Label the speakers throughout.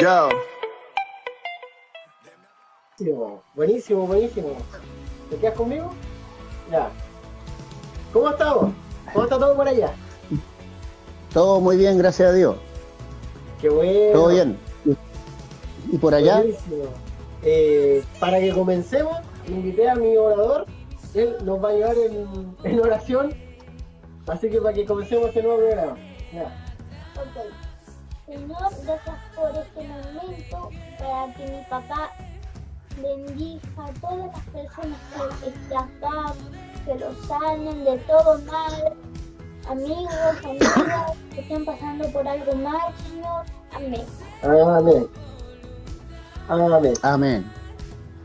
Speaker 1: Yo.
Speaker 2: Buenísimo, buenísimo. ¿Te quedas conmigo? Ya. ¿Cómo estamos? ¿Cómo está todo por allá?
Speaker 3: Todo muy bien, gracias a Dios.
Speaker 2: Qué bueno.
Speaker 3: Todo bien. ¿Y por allá?
Speaker 2: Buenísimo. Para que comencemos, invité a mi orador. Él nos va a ayudar en oración. Así que para que comencemos este nuevo programa. Ya.
Speaker 4: Ok. Señor, gracias por este momento para que mi papá bendiga a todas las personas que están acá, que lo sanen de todo mal, amigos, amigas que estén pasando por algo mal, Señor. Amén.
Speaker 2: Amén. Amén.
Speaker 3: Amén.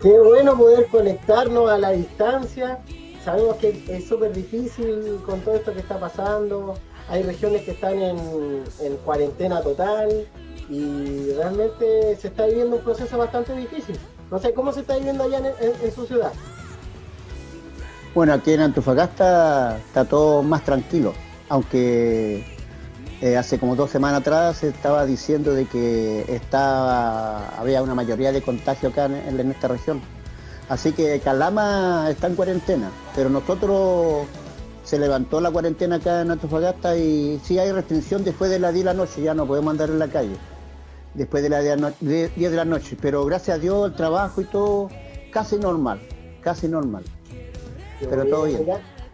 Speaker 2: Qué bueno poder conectarnos a la distancia. Sabemos que es súper difícil con todo esto que está pasando. Hay regiones que están en cuarentena total y realmente se está viviendo un proceso bastante difícil. No sé, ¿cómo se está viviendo allá en su ciudad?
Speaker 3: Bueno, aquí en Antofagasta está todo más tranquilo, aunque hace como 2 semanas atrás se estaba diciendo de que había una mayoría de contagios acá en esta región. Así que Calama está en cuarentena, pero nosotros se levantó la cuarentena acá en Antofagasta y sí hay restricción después de las 10 de la noche, ya no podemos andar en la calle, después de las 10 de la noche, pero gracias a Dios el trabajo y todo casi normal, pero todo bien.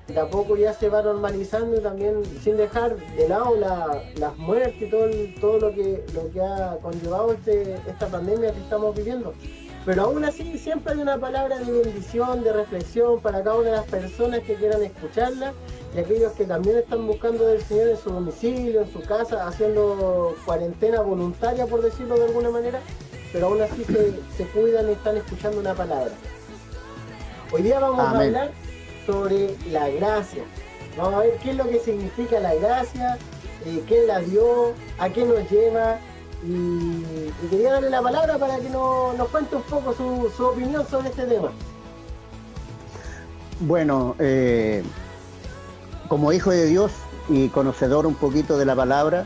Speaker 2: De a poco ya se va normalizando y también sin dejar de lado las muertes y todo lo que ha conllevado esta pandemia que estamos viviendo. Pero aún así siempre hay una palabra de bendición, de reflexión para cada una de las personas que quieran escucharla y aquellos que también están buscando del Señor en su domicilio, en su casa, haciendo cuarentena voluntaria, por decirlo de alguna manera, pero aún así se cuidan y están escuchando una palabra. Hoy día vamos a hablar sobre la gracia. Vamos a ver qué es lo que significa la gracia, quién la dio, a qué nos lleva. Y quería darle la palabra para que nos cuente un poco su opinión sobre este tema.
Speaker 3: Bueno, como hijo de Dios y conocedor un poquito de la palabra,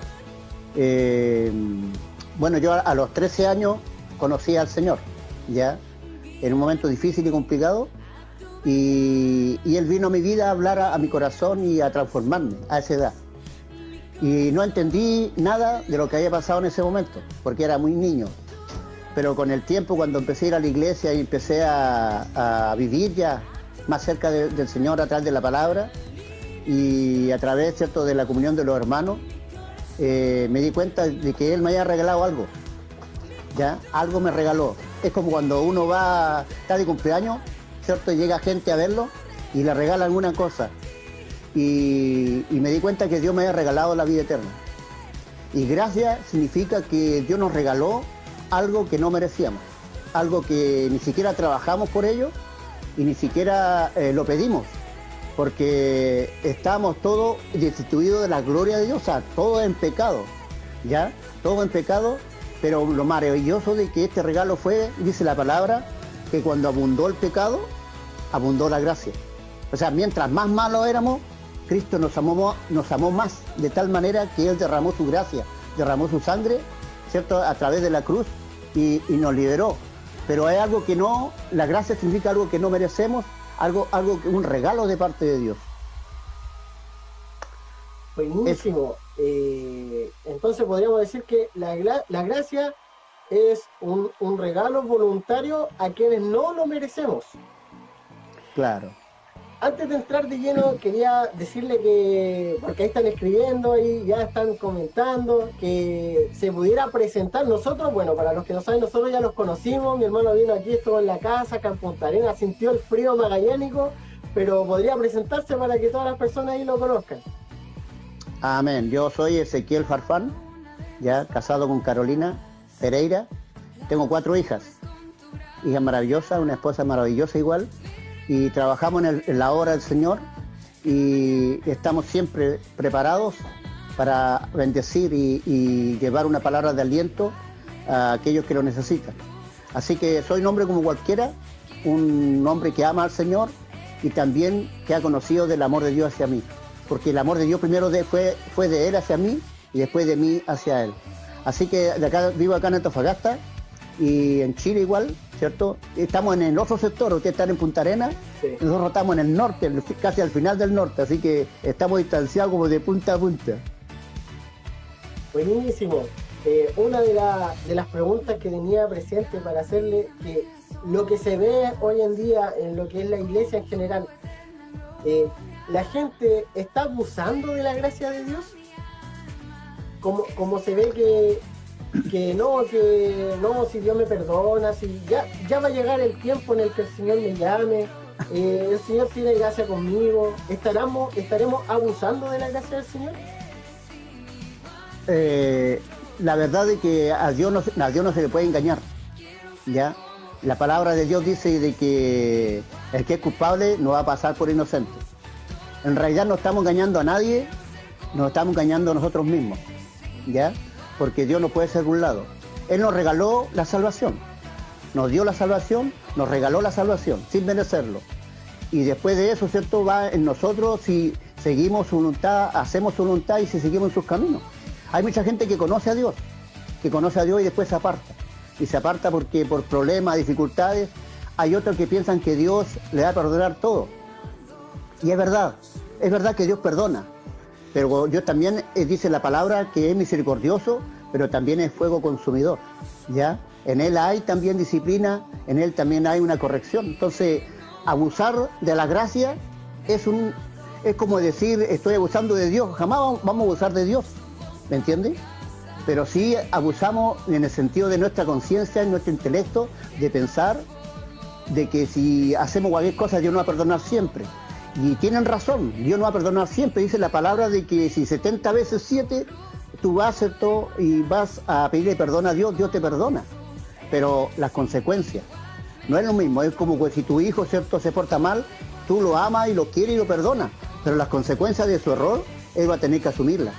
Speaker 3: bueno, yo a los 13 años conocí al Señor, ya, en un momento difícil y complicado, y Él vino a mi vida a hablar a mi corazón y a transformarme a esa edad. Y no entendí nada de lo que había pasado en ese momento, porque era muy niño. Pero con el tiempo, cuando empecé a ir a la iglesia y empecé a vivir ya más cerca del Señor a través de la palabra y a través, ¿cierto?, de la comunión de los hermanos, me di cuenta de que Él me había regalado algo. ¿Ya? Algo me regaló. Es como cuando uno está de cumpleaños, ¿cierto?, y llega gente a verlo y le regalan una cosa. Y me di cuenta que Dios me había regalado la vida eterna. Y gracia significa que Dios nos regaló algo que no merecíamos, algo que ni siquiera trabajamos por ello y ni siquiera lo pedimos, porque estábamos todos destituidos de la gloria de Dios, o sea, todo en pecado, ¿ya? Todo en pecado, pero lo maravilloso de que este regalo fue, dice la palabra, que cuando abundó el pecado, abundó la gracia. O sea, mientras más malos éramos, Cristo nos amó más, de tal manera que Él derramó su gracia, derramó su sangre, ¿cierto?, a través de la cruz y nos liberó. Pero hay algo que no, la gracia significa algo que no merecemos, un regalo de parte de Dios.
Speaker 2: Buenísimo. Entonces podríamos decir que la gracia es un regalo voluntario a quienes no lo merecemos.
Speaker 3: Claro.
Speaker 2: Antes de entrar de lleno, quería decirle que, porque ahí están escribiendo, ahí ya están comentando, que se pudiera presentar nosotros, bueno, para los que no saben, nosotros ya los conocimos, mi hermano vino aquí, estuvo en la casa, acá en Punta Arenas, sintió el frío magallánico, pero podría presentarse para que todas las personas ahí lo conozcan.
Speaker 3: Amén. Yo soy Ezequiel Farfán, ya casado con Carolina Pereira, tengo 4 hijas maravillosas, una esposa maravillosa igual, y trabajamos en la obra del Señor y estamos siempre preparados para bendecir y llevar una palabra de aliento a aquellos que lo necesitan. Así que soy un hombre como cualquiera, un hombre que ama al Señor y también que ha conocido del amor de Dios hacia mí, porque el amor de Dios primero fue de Él hacia mí y después de mí hacia Él. Así que de acá, vivo acá en Antofagasta y en Chile igual, ¿cierto? Estamos en el otro sector, ustedes están en Punta Arenas,
Speaker 2: Sí.
Speaker 3: nosotros estamos en el norte, casi al final del norte, así que estamos distanciados como de punta a punta.
Speaker 2: Buenísimo. Una de las preguntas que tenía presente para hacerle, que lo que se ve hoy en día en lo que es la iglesia en general, ¿la gente está abusando de la gracia de Dios? Como se ve que no, si Dios me perdona, si ya va a llegar el tiempo en el que el Señor me llame, el Señor tiene gracia conmigo, ¿estaremos abusando de la gracia del Señor?
Speaker 3: La verdad es que a Dios no se le puede engañar, ¿ya? La palabra de Dios dice de que el que es culpable no va a pasar por inocente. En realidad no estamos engañando a nadie, nos estamos engañando a nosotros mismos, ¿ya? Porque Dios no puede ser burlado. Él nos regaló la salvación, nos dio la salvación, nos regaló la salvación, sin merecerlo. Y después de eso, ¿cierto? Va en nosotros si seguimos su voluntad, hacemos su voluntad y si seguimos en sus caminos. Hay mucha gente que conoce a Dios y después se aparta. Y se aparta porque por problemas, dificultades. Hay otros que piensan que Dios le va a perdonar todo. Y es verdad que Dios perdona. Pero Dios también dice la palabra que es misericordioso, pero también es fuego consumidor, ¿ya? En Él hay también disciplina, en Él también hay una corrección. Entonces, abusar de la gracia es como decir, estoy abusando de Dios. Jamás vamos a abusar de Dios, ¿me entiendes? Pero sí abusamos en el sentido de nuestra conciencia, en nuestro intelecto, de pensar de que si hacemos cualquier cosa, Dios nos va a perdonar siempre. Y tienen razón, Dios no va a perdonar siempre. Dice la palabra de que si 70 veces 7 tú vas, ¿cierto? Y vas a pedirle perdón a Dios, Dios te perdona. Pero las consecuencias no es lo mismo. Es como que si tu hijo, ¿cierto?, se porta mal, tú lo amas y lo quieres y lo perdonas. Pero las consecuencias de su error, él va a tener que asumirlas.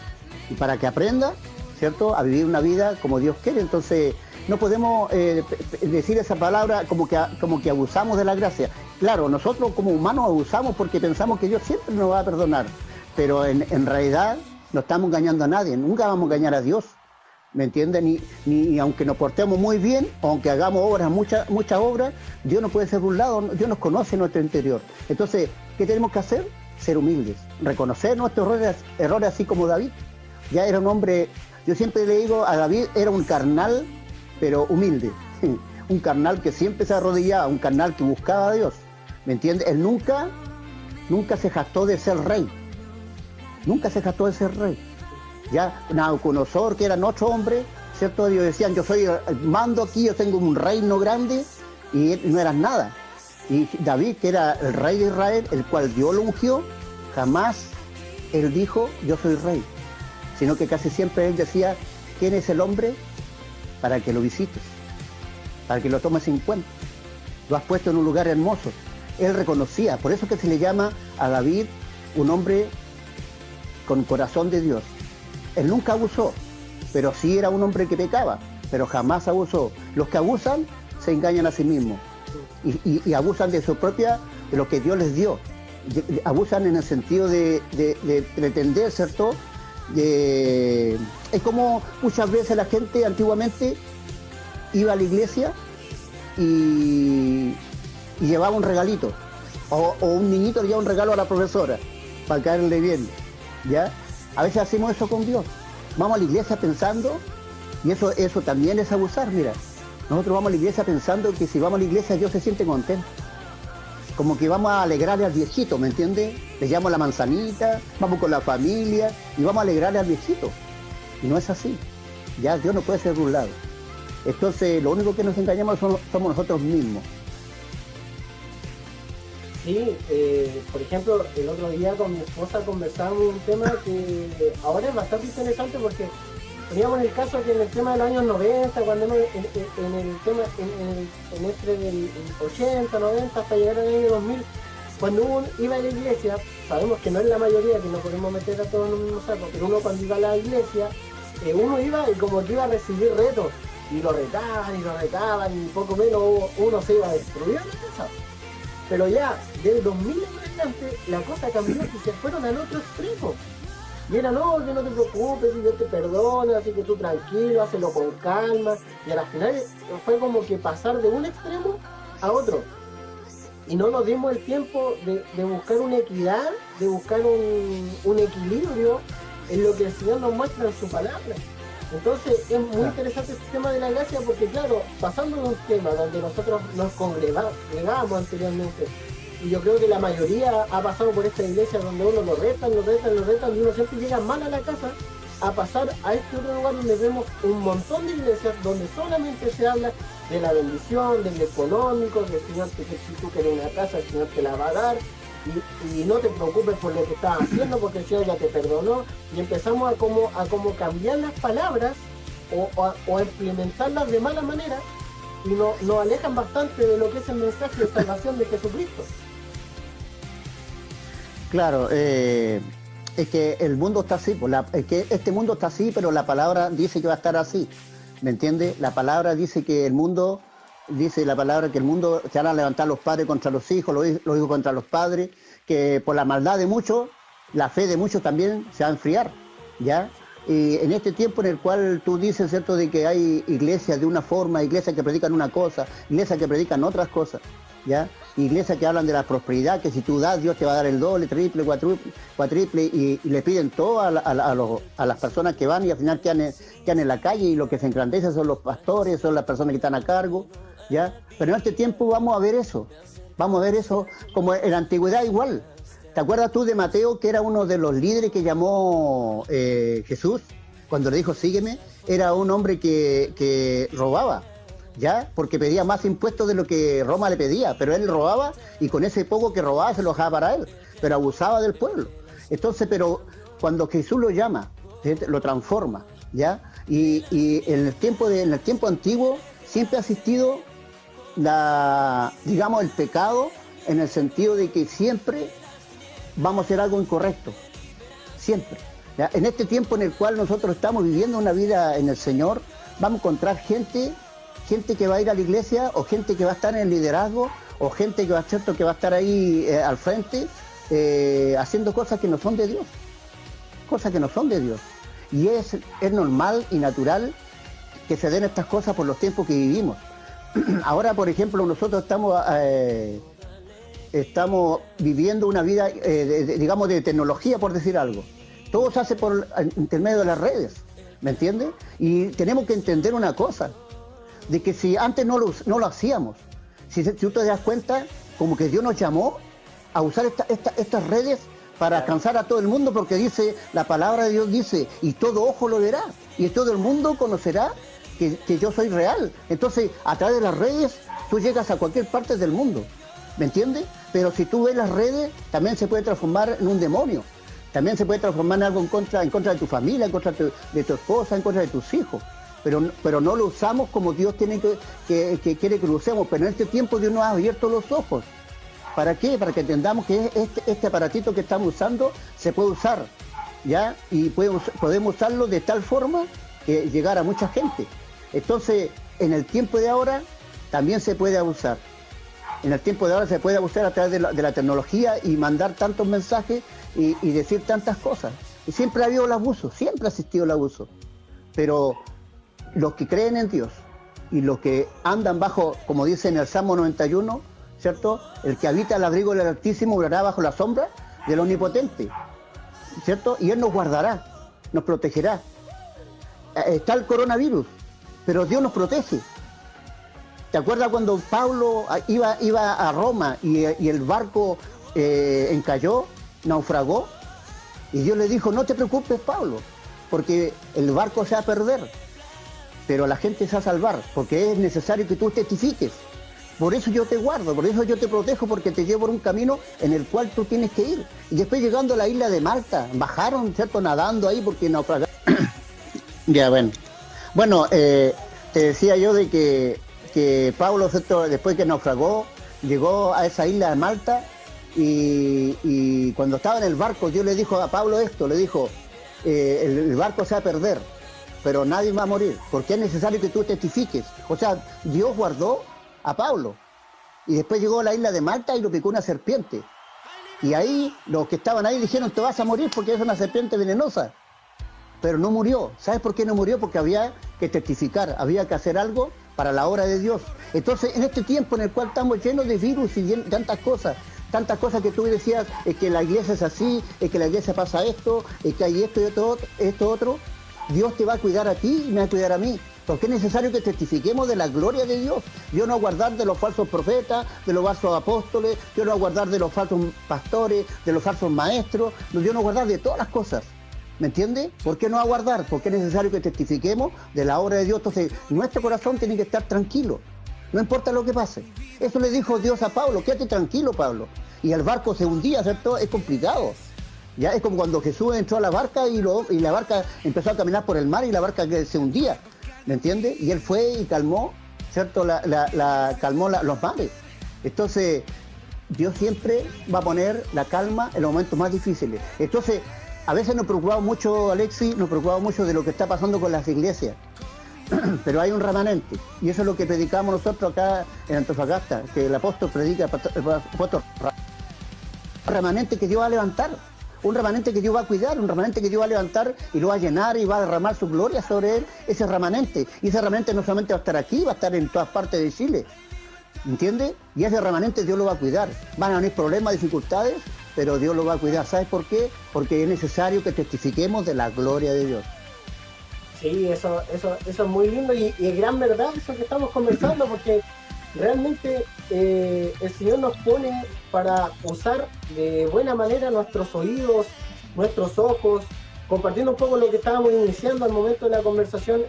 Speaker 3: Y para que aprenda, ¿cierto?, a vivir una vida como Dios quiere. Entonces, no podemos decir esa palabra como que abusamos de la gracia. Claro, nosotros como humanos abusamos porque pensamos que Dios siempre nos va a perdonar, pero en realidad no estamos engañando a nadie, nunca vamos a engañar a Dios, ¿me entiendes? Ni aunque nos portemos muy bien, aunque hagamos obras, muchas obras, Dios no puede ser burlado, Dios nos conoce en nuestro interior. Entonces, ¿qué tenemos que hacer? Ser humildes, reconocer nuestros errores así como David. Ya era un hombre, yo siempre le digo a David, era un carnal, pero humilde. Un carnal que siempre se arrodillaba, un carnal que buscaba a Dios. ¿Me entiendes? Él nunca se jactó de ser rey. Nunca se jactó de ser rey. Ya Nabucodonosor, que eran 8 hombres, ¿cierto? Ellos decían, yo soy mando aquí, yo tengo un reino grande, y él no eran nada. Y David, que era el rey de Israel, el cual Dios lo ungió, jamás él dijo, yo soy rey. Sino que casi siempre él decía, ¿quién es el hombre? Para que lo visites, para que lo tomes en cuenta. Lo has puesto en un lugar hermoso. Él reconocía, por eso que se le llama a David un hombre con corazón de Dios. Él nunca abusó, pero sí era un hombre que pecaba, pero jamás abusó. Los que abusan se engañan a sí mismos y abusan de de lo que Dios les dio. Abusan en el sentido de pretender, ¿cierto? Es como muchas veces la gente antiguamente iba a la iglesia y llevaba un regalito, o un niñito le llevaba un regalo a la profesora para caerle bien, ¿ya? A veces hacemos eso con Dios, vamos a la iglesia pensando, y eso también es abusar. Mira, nosotros vamos a la iglesia pensando que si vamos a la iglesia Dios se siente contento, como que vamos a alegrarle al viejito, ¿me entiendes? Le llevamos la manzanita, vamos con la familia y vamos a alegrarle al viejito, y no es así. Ya Dios no puede ser burlado. Entonces lo único que nos engañamos somos nosotros mismos.
Speaker 2: Sí, por ejemplo, el otro día con mi esposa conversamos un tema que ahora es bastante interesante, porque teníamos el caso que en el tema de los años 90, cuando en el tema, en este del 80, 90, hasta llegar al año 2000, cuando uno iba a la iglesia, sabemos que no es la mayoría, que no podemos meter a todos en un mismo saco, pero uno cuando iba a la iglesia, uno iba y como que iba a recibir retos, y lo retaban, y poco menos uno se iba a destruir. Pero ya, del 2000 en adelante, la cosa cambió y se fueron al otro extremo. Y era, no, que no te preocupes, y Dios te perdona, así que tú tranquilo, hazlo con calma. Y al final fue como que pasar de un extremo a otro. Y no nos dimos el tiempo de buscar una equidad, de buscar un equilibrio en lo que el Señor nos muestra en su palabra. Entonces es muy interesante este tema de la gracia porque, claro, pasando de un tema donde nosotros nos congregábamos anteriormente, y yo creo que la mayoría ha pasado por esta iglesia donde uno lo retan, y uno siempre llega mal a la casa, a pasar a este otro lugar donde vemos un montón de iglesias donde solamente se habla de la bendición, del económico, del Señor, que si tú quieres una casa, el Señor te la va a dar, y no te preocupes por lo que estás haciendo porque el Señor ya te perdonó, y empezamos a como cambiar las palabras o a implementarlas de mala manera, y nos alejan bastante de lo que es el mensaje de salvación de Jesucristo.
Speaker 3: Claro, es que el mundo está así, es que este mundo está así, pero la palabra dice que va a estar así, ¿me entiendes? La palabra dice que el mundo, dice la palabra que el mundo se van a levantar los padres contra los hijos contra los padres, que por la maldad de muchos, la fe de muchos también se va a enfriar, ¿ya? Y en este tiempo en el cual tú dices, ¿cierto?, de que hay iglesias de una forma, iglesias que predican una cosa, iglesias que predican otras cosas, ¿ya? Iglesias que hablan de la prosperidad, que si tú das, Dios te va a dar el doble, triple, cuatriple, y le piden todo a las personas que van y al final quedan en la calle, y lo que se engrandece son los pastores, son las personas que están a cargo, ¿ya? Pero en este tiempo vamos a ver eso como en la antigüedad igual. ¿Te acuerdas tú de Mateo, que era uno de los líderes que llamó Jesús? Cuando le dijo, sígueme, era un hombre que robaba, ¿ya? Porque pedía más impuestos de lo que Roma le pedía, pero él robaba y con ese poco que robaba se lo dejaba para él, pero abusaba del pueblo. Entonces, pero cuando Jesús lo llama, lo transforma, ¿ya? Y en el tiempo antiguo siempre ha existido digamos, el pecado, en el sentido de que siempre vamos a hacer algo incorrecto, siempre, ¿ya? En este tiempo en el cual nosotros estamos viviendo una vida en el Señor, vamos a encontrar gente que va a ir a la iglesia, o gente que va a estar en el liderazgo, o gente que va a estar ahí al frente, haciendo cosas que no son de Dios, y es normal y natural que se den estas cosas por los tiempos que vivimos. Ahora, por ejemplo, nosotros estamos viviendo una vida, digamos, de tecnología, por decir algo. Todo se hace por intermedio de las redes, ¿me entiendes? Y tenemos que entender una cosa, de que si antes no lo hacíamos, si tú te das cuenta, como que Dios nos llamó a usar estas redes para alcanzar a todo el mundo, porque dice, la palabra de Dios dice, y todo ojo lo verá, y todo el mundo conocerá que yo soy real. Entonces, a través de las redes, tú llegas a cualquier parte del mundo, ¿me entiendes? Pero si tú ves las redes, también se puede transformar en un demonio, también se puede transformar en algo en contra de tu familia, en contra de tu esposa, en contra de tus hijos. Pero no lo usamos como Dios tiene que quiere que lo usemos. Pero en este tiempo Dios nos ha abierto los ojos. ¿Para qué? Para que entendamos que este aparatito que estamos usando se puede usar, ¿ya? Y podemos usarlo de tal forma que llegar a mucha gente. Entonces, en el tiempo de ahora también se puede abusar. En el tiempo de ahora se puede abusar a través de la tecnología y mandar tantos mensajes y decir tantas cosas. Y siempre ha habido el abuso, siempre ha existido el abuso. Pero los que creen en Dios y los que andan bajo, como dice en el Salmo 91, ¿cierto? El que habita al abrigo del Altísimo morará bajo la sombra del Omnipotente, ¿cierto? Y Él nos guardará, nos protegerá. Está el coronavirus, pero Dios nos protege. ¿Te acuerdas cuando Pablo iba a Roma y el barco encalló, naufragó? Y Dios le dijo, no te preocupes, Pablo, porque el barco se va a perder, pero la gente se va a salvar, porque es necesario que tú testifiques. Por eso yo te guardo, por eso yo te protejo, porque te llevo por un camino en el cual tú tienes que ir. Y después, llegando a la isla de Malta, bajaron, ¿cierto?, nadando ahí porque naufragaron. Ya, bueno, te decía yo de que Pablo, ¿cierto?, después que naufragó, llegó a esa isla de Malta, y cuando estaba en el barco, Dios le dijo a Pablo esto, le dijo, el barco se va a perder, pero nadie va a morir, porque es necesario que tú testifiques. O sea, Dios guardó a Pablo, y después llegó a la isla de Malta y lo picó una serpiente. Y ahí, los que estaban ahí dijeron, te vas a morir porque es una serpiente venenosa. Pero no murió. ¿Sabes por qué no murió? Porque había que testificar, había que hacer algo para la obra de Dios. Entonces, en este tiempo en el cual estamos llenos de virus y tantas cosas que tú decías, es que la iglesia es así, es que la iglesia pasa esto, es que hay esto y esto otro, Dios te va a cuidar a ti y me va a cuidar a mí. Porque es necesario que testifiquemos de la gloria de Dios. Dios no va a guardar de los falsos profetas, de los falsos apóstoles, Dios no va a guardar de los falsos pastores, de los falsos maestros, Dios no va a guardar de todas las cosas. ¿Me entiende? ¿Por qué no va a guardar? Porque es necesario que testifiquemos de la obra de Dios. Entonces, nuestro corazón tiene que estar tranquilo. No importa lo que pase. Eso le dijo Dios a Pablo, quédate tranquilo, Pablo. Y el barco se hundía, ¿cierto? Es complicado. Ya es como cuando Jesús entró a la barca y la barca empezó a caminar por el mar y la barca se hundía. ¿Me entiende? Y él fue y calmó, ¿cierto? Calmó los mares. Entonces, Dios siempre va a poner la calma en los momentos más difíciles. Entonces, a veces nos preocupamos mucho, Alexis, nos preocupamos mucho de lo que está pasando con las iglesias. Pero hay un remanente, y eso es lo que predicamos nosotros acá en Antofagasta, que el apóstol predica, un remanente que Dios va a levantar, un remanente que Dios va a cuidar, un remanente que Dios va a levantar y lo va a llenar y va a derramar su gloria sobre él, ese remanente. Y ese remanente no solamente va a estar aquí, va a estar en todas partes de Chile. ¿Entiendes? Y ese remanente Dios lo va a cuidar. Van a venir problemas, dificultades, pero Dios lo va a cuidar. ¿Sabes por qué? Porque es necesario que testifiquemos de la gloria de Dios.
Speaker 2: Sí, eso es muy lindo y es gran verdad eso que estamos conversando, porque realmente el Señor nos pone para usar de buena manera nuestros oídos, nuestros ojos, compartiendo un poco lo que estábamos iniciando al momento de la conversación.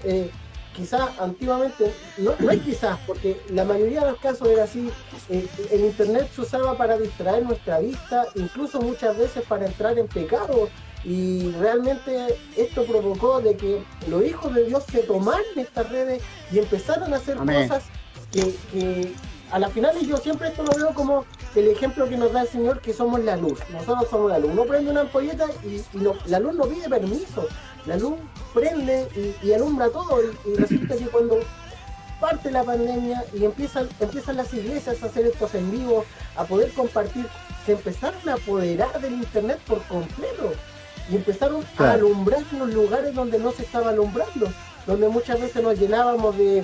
Speaker 2: Quizás antiguamente, no es quizás, porque la mayoría de los casos era así, el internet se usaba para distraer nuestra vista, incluso muchas veces para entrar en pecado, y realmente esto provocó de que los hijos de Dios se tomaran estas redes y empezaron a hacer
Speaker 3: Amén.
Speaker 2: cosas que a la final, yo siempre esto lo veo como el ejemplo que nos da el Señor, que somos la luz. Nosotros somos la luz. Uno prende una ampolleta y la luz no pide permiso. La luz prende y alumbra todo. Y resulta que cuando parte la pandemia y empiezan las iglesias a hacer estos en vivo, a poder compartir, se empezaron a apoderar del internet por completo. Y empezaron a alumbrar en los lugares donde no se estaba alumbrando. Donde muchas veces nos llenábamos de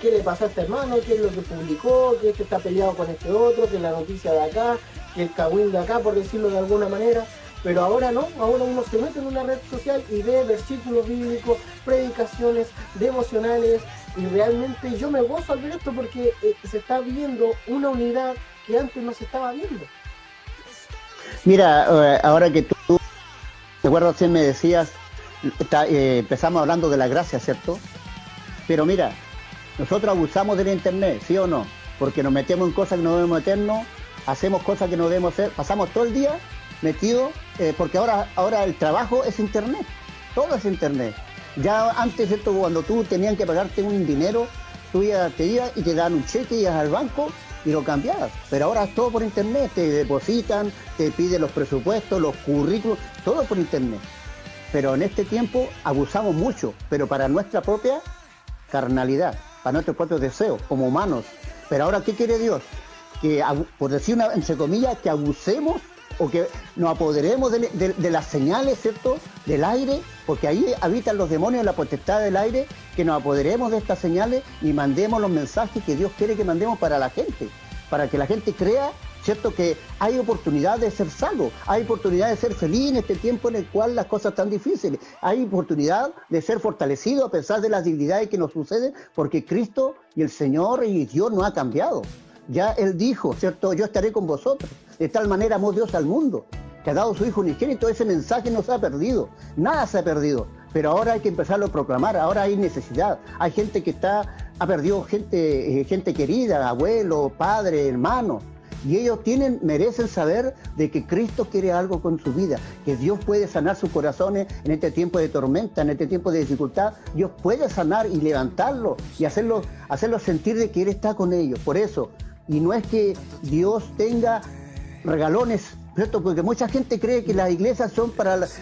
Speaker 2: qué le pasó a este hermano, qué es lo que publicó, que este está peleado con este otro, que la noticia de acá, que el cagüín de acá, por decirlo de alguna manera. Pero ahora no, ahora uno se mete en una red social y ve versículos bíblicos, predicaciones, devocionales, y realmente yo me gozo al ver esto porque se está viendo una unidad que antes no se estaba viendo.
Speaker 3: Mira, ahora que tú, recuerdo recién me decías, empezamos hablando de la gracia, ¿cierto? Pero mira, nosotros abusamos del internet, ¿sí o no? Porque nos metemos en cosas que no debemos meternos, hacemos cosas que no debemos hacer, pasamos todo el día metidos, porque ahora el trabajo es internet, todo es internet. Ya antes, ¿cierto? Cuando tú tenían que pagarte un dinero, tú te ibas y te daban un cheque, ibas al banco y lo cambiabas. Pero ahora es todo por internet, te depositan, te piden los presupuestos, los currículos, todo por internet. Pero en este tiempo abusamos mucho, pero para nuestra propia carnalidad, para nuestros propios deseos, como humanos. Pero ahora, ¿qué quiere Dios? Que, por decir entre comillas, que abusemos o que nos apoderemos de las señales, ¿cierto? Del aire, porque ahí habitan los demonios, la potestad del aire, que nos apoderemos de estas señales y mandemos los mensajes que Dios quiere que mandemos para la gente, para que la gente crea, ¿cierto? Que hay oportunidad de ser salvo, hay oportunidad de ser feliz en este tiempo en el cual las cosas están difíciles, hay oportunidad de ser fortalecido a pesar de las debilidades que nos suceden, porque Cristo y el Señor y Dios no ha cambiado. Ya Él dijo, ¿cierto? Yo estaré con vosotros. De tal manera amó Dios al mundo, que ha dado su Hijo unigénito. Ese mensaje no se ha perdido, nada se ha perdido. Pero ahora hay que empezarlo a proclamar, ahora hay necesidad. Hay gente que ha perdido gente querida, abuelo, padre, hermano. Y ellos merecen saber de que Cristo quiere algo con su vida, que Dios puede sanar sus corazones en este tiempo de tormenta, en este tiempo de dificultad. Dios puede sanar y levantarlos y hacerlos sentir de que Él está con ellos. Por eso, y no es que Dios tenga regalones, ¿cierto? Porque mucha gente cree que las iglesias son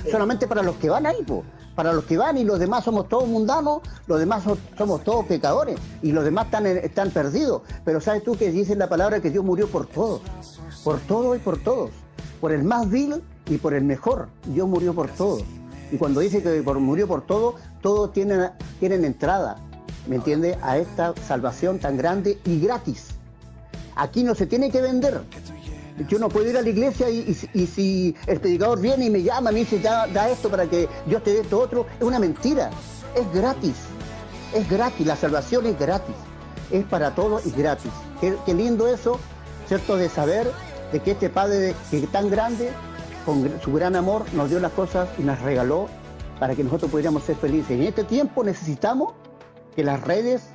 Speaker 3: solamente para los que van ahí, para los que van, y los demás somos todos mundanos, los demás somos todos pecadores, y los demás están perdidos. Pero ¿sabes tú que dice la palabra que Dios murió por todos y por todos? por el más vil y por el mejor. Dios murió por todos. Y cuando dice que murió por todos, todos tienen entrada, ¿me entiende?, a esta salvación tan grande y gratis. Aquí no se tiene que vender. Yo no puedo ir a la iglesia y si el predicador viene y me llama, me dice, da esto para que Dios te dé esto otro, es una mentira. Es gratis, la salvación es gratis, es para todos y gratis. Qué lindo eso, ¿cierto?, de saber de que este Padre que es tan grande, con su gran amor, nos dio las cosas y nos regaló para que nosotros pudiéramos ser felices. Y en este tiempo necesitamos que las redes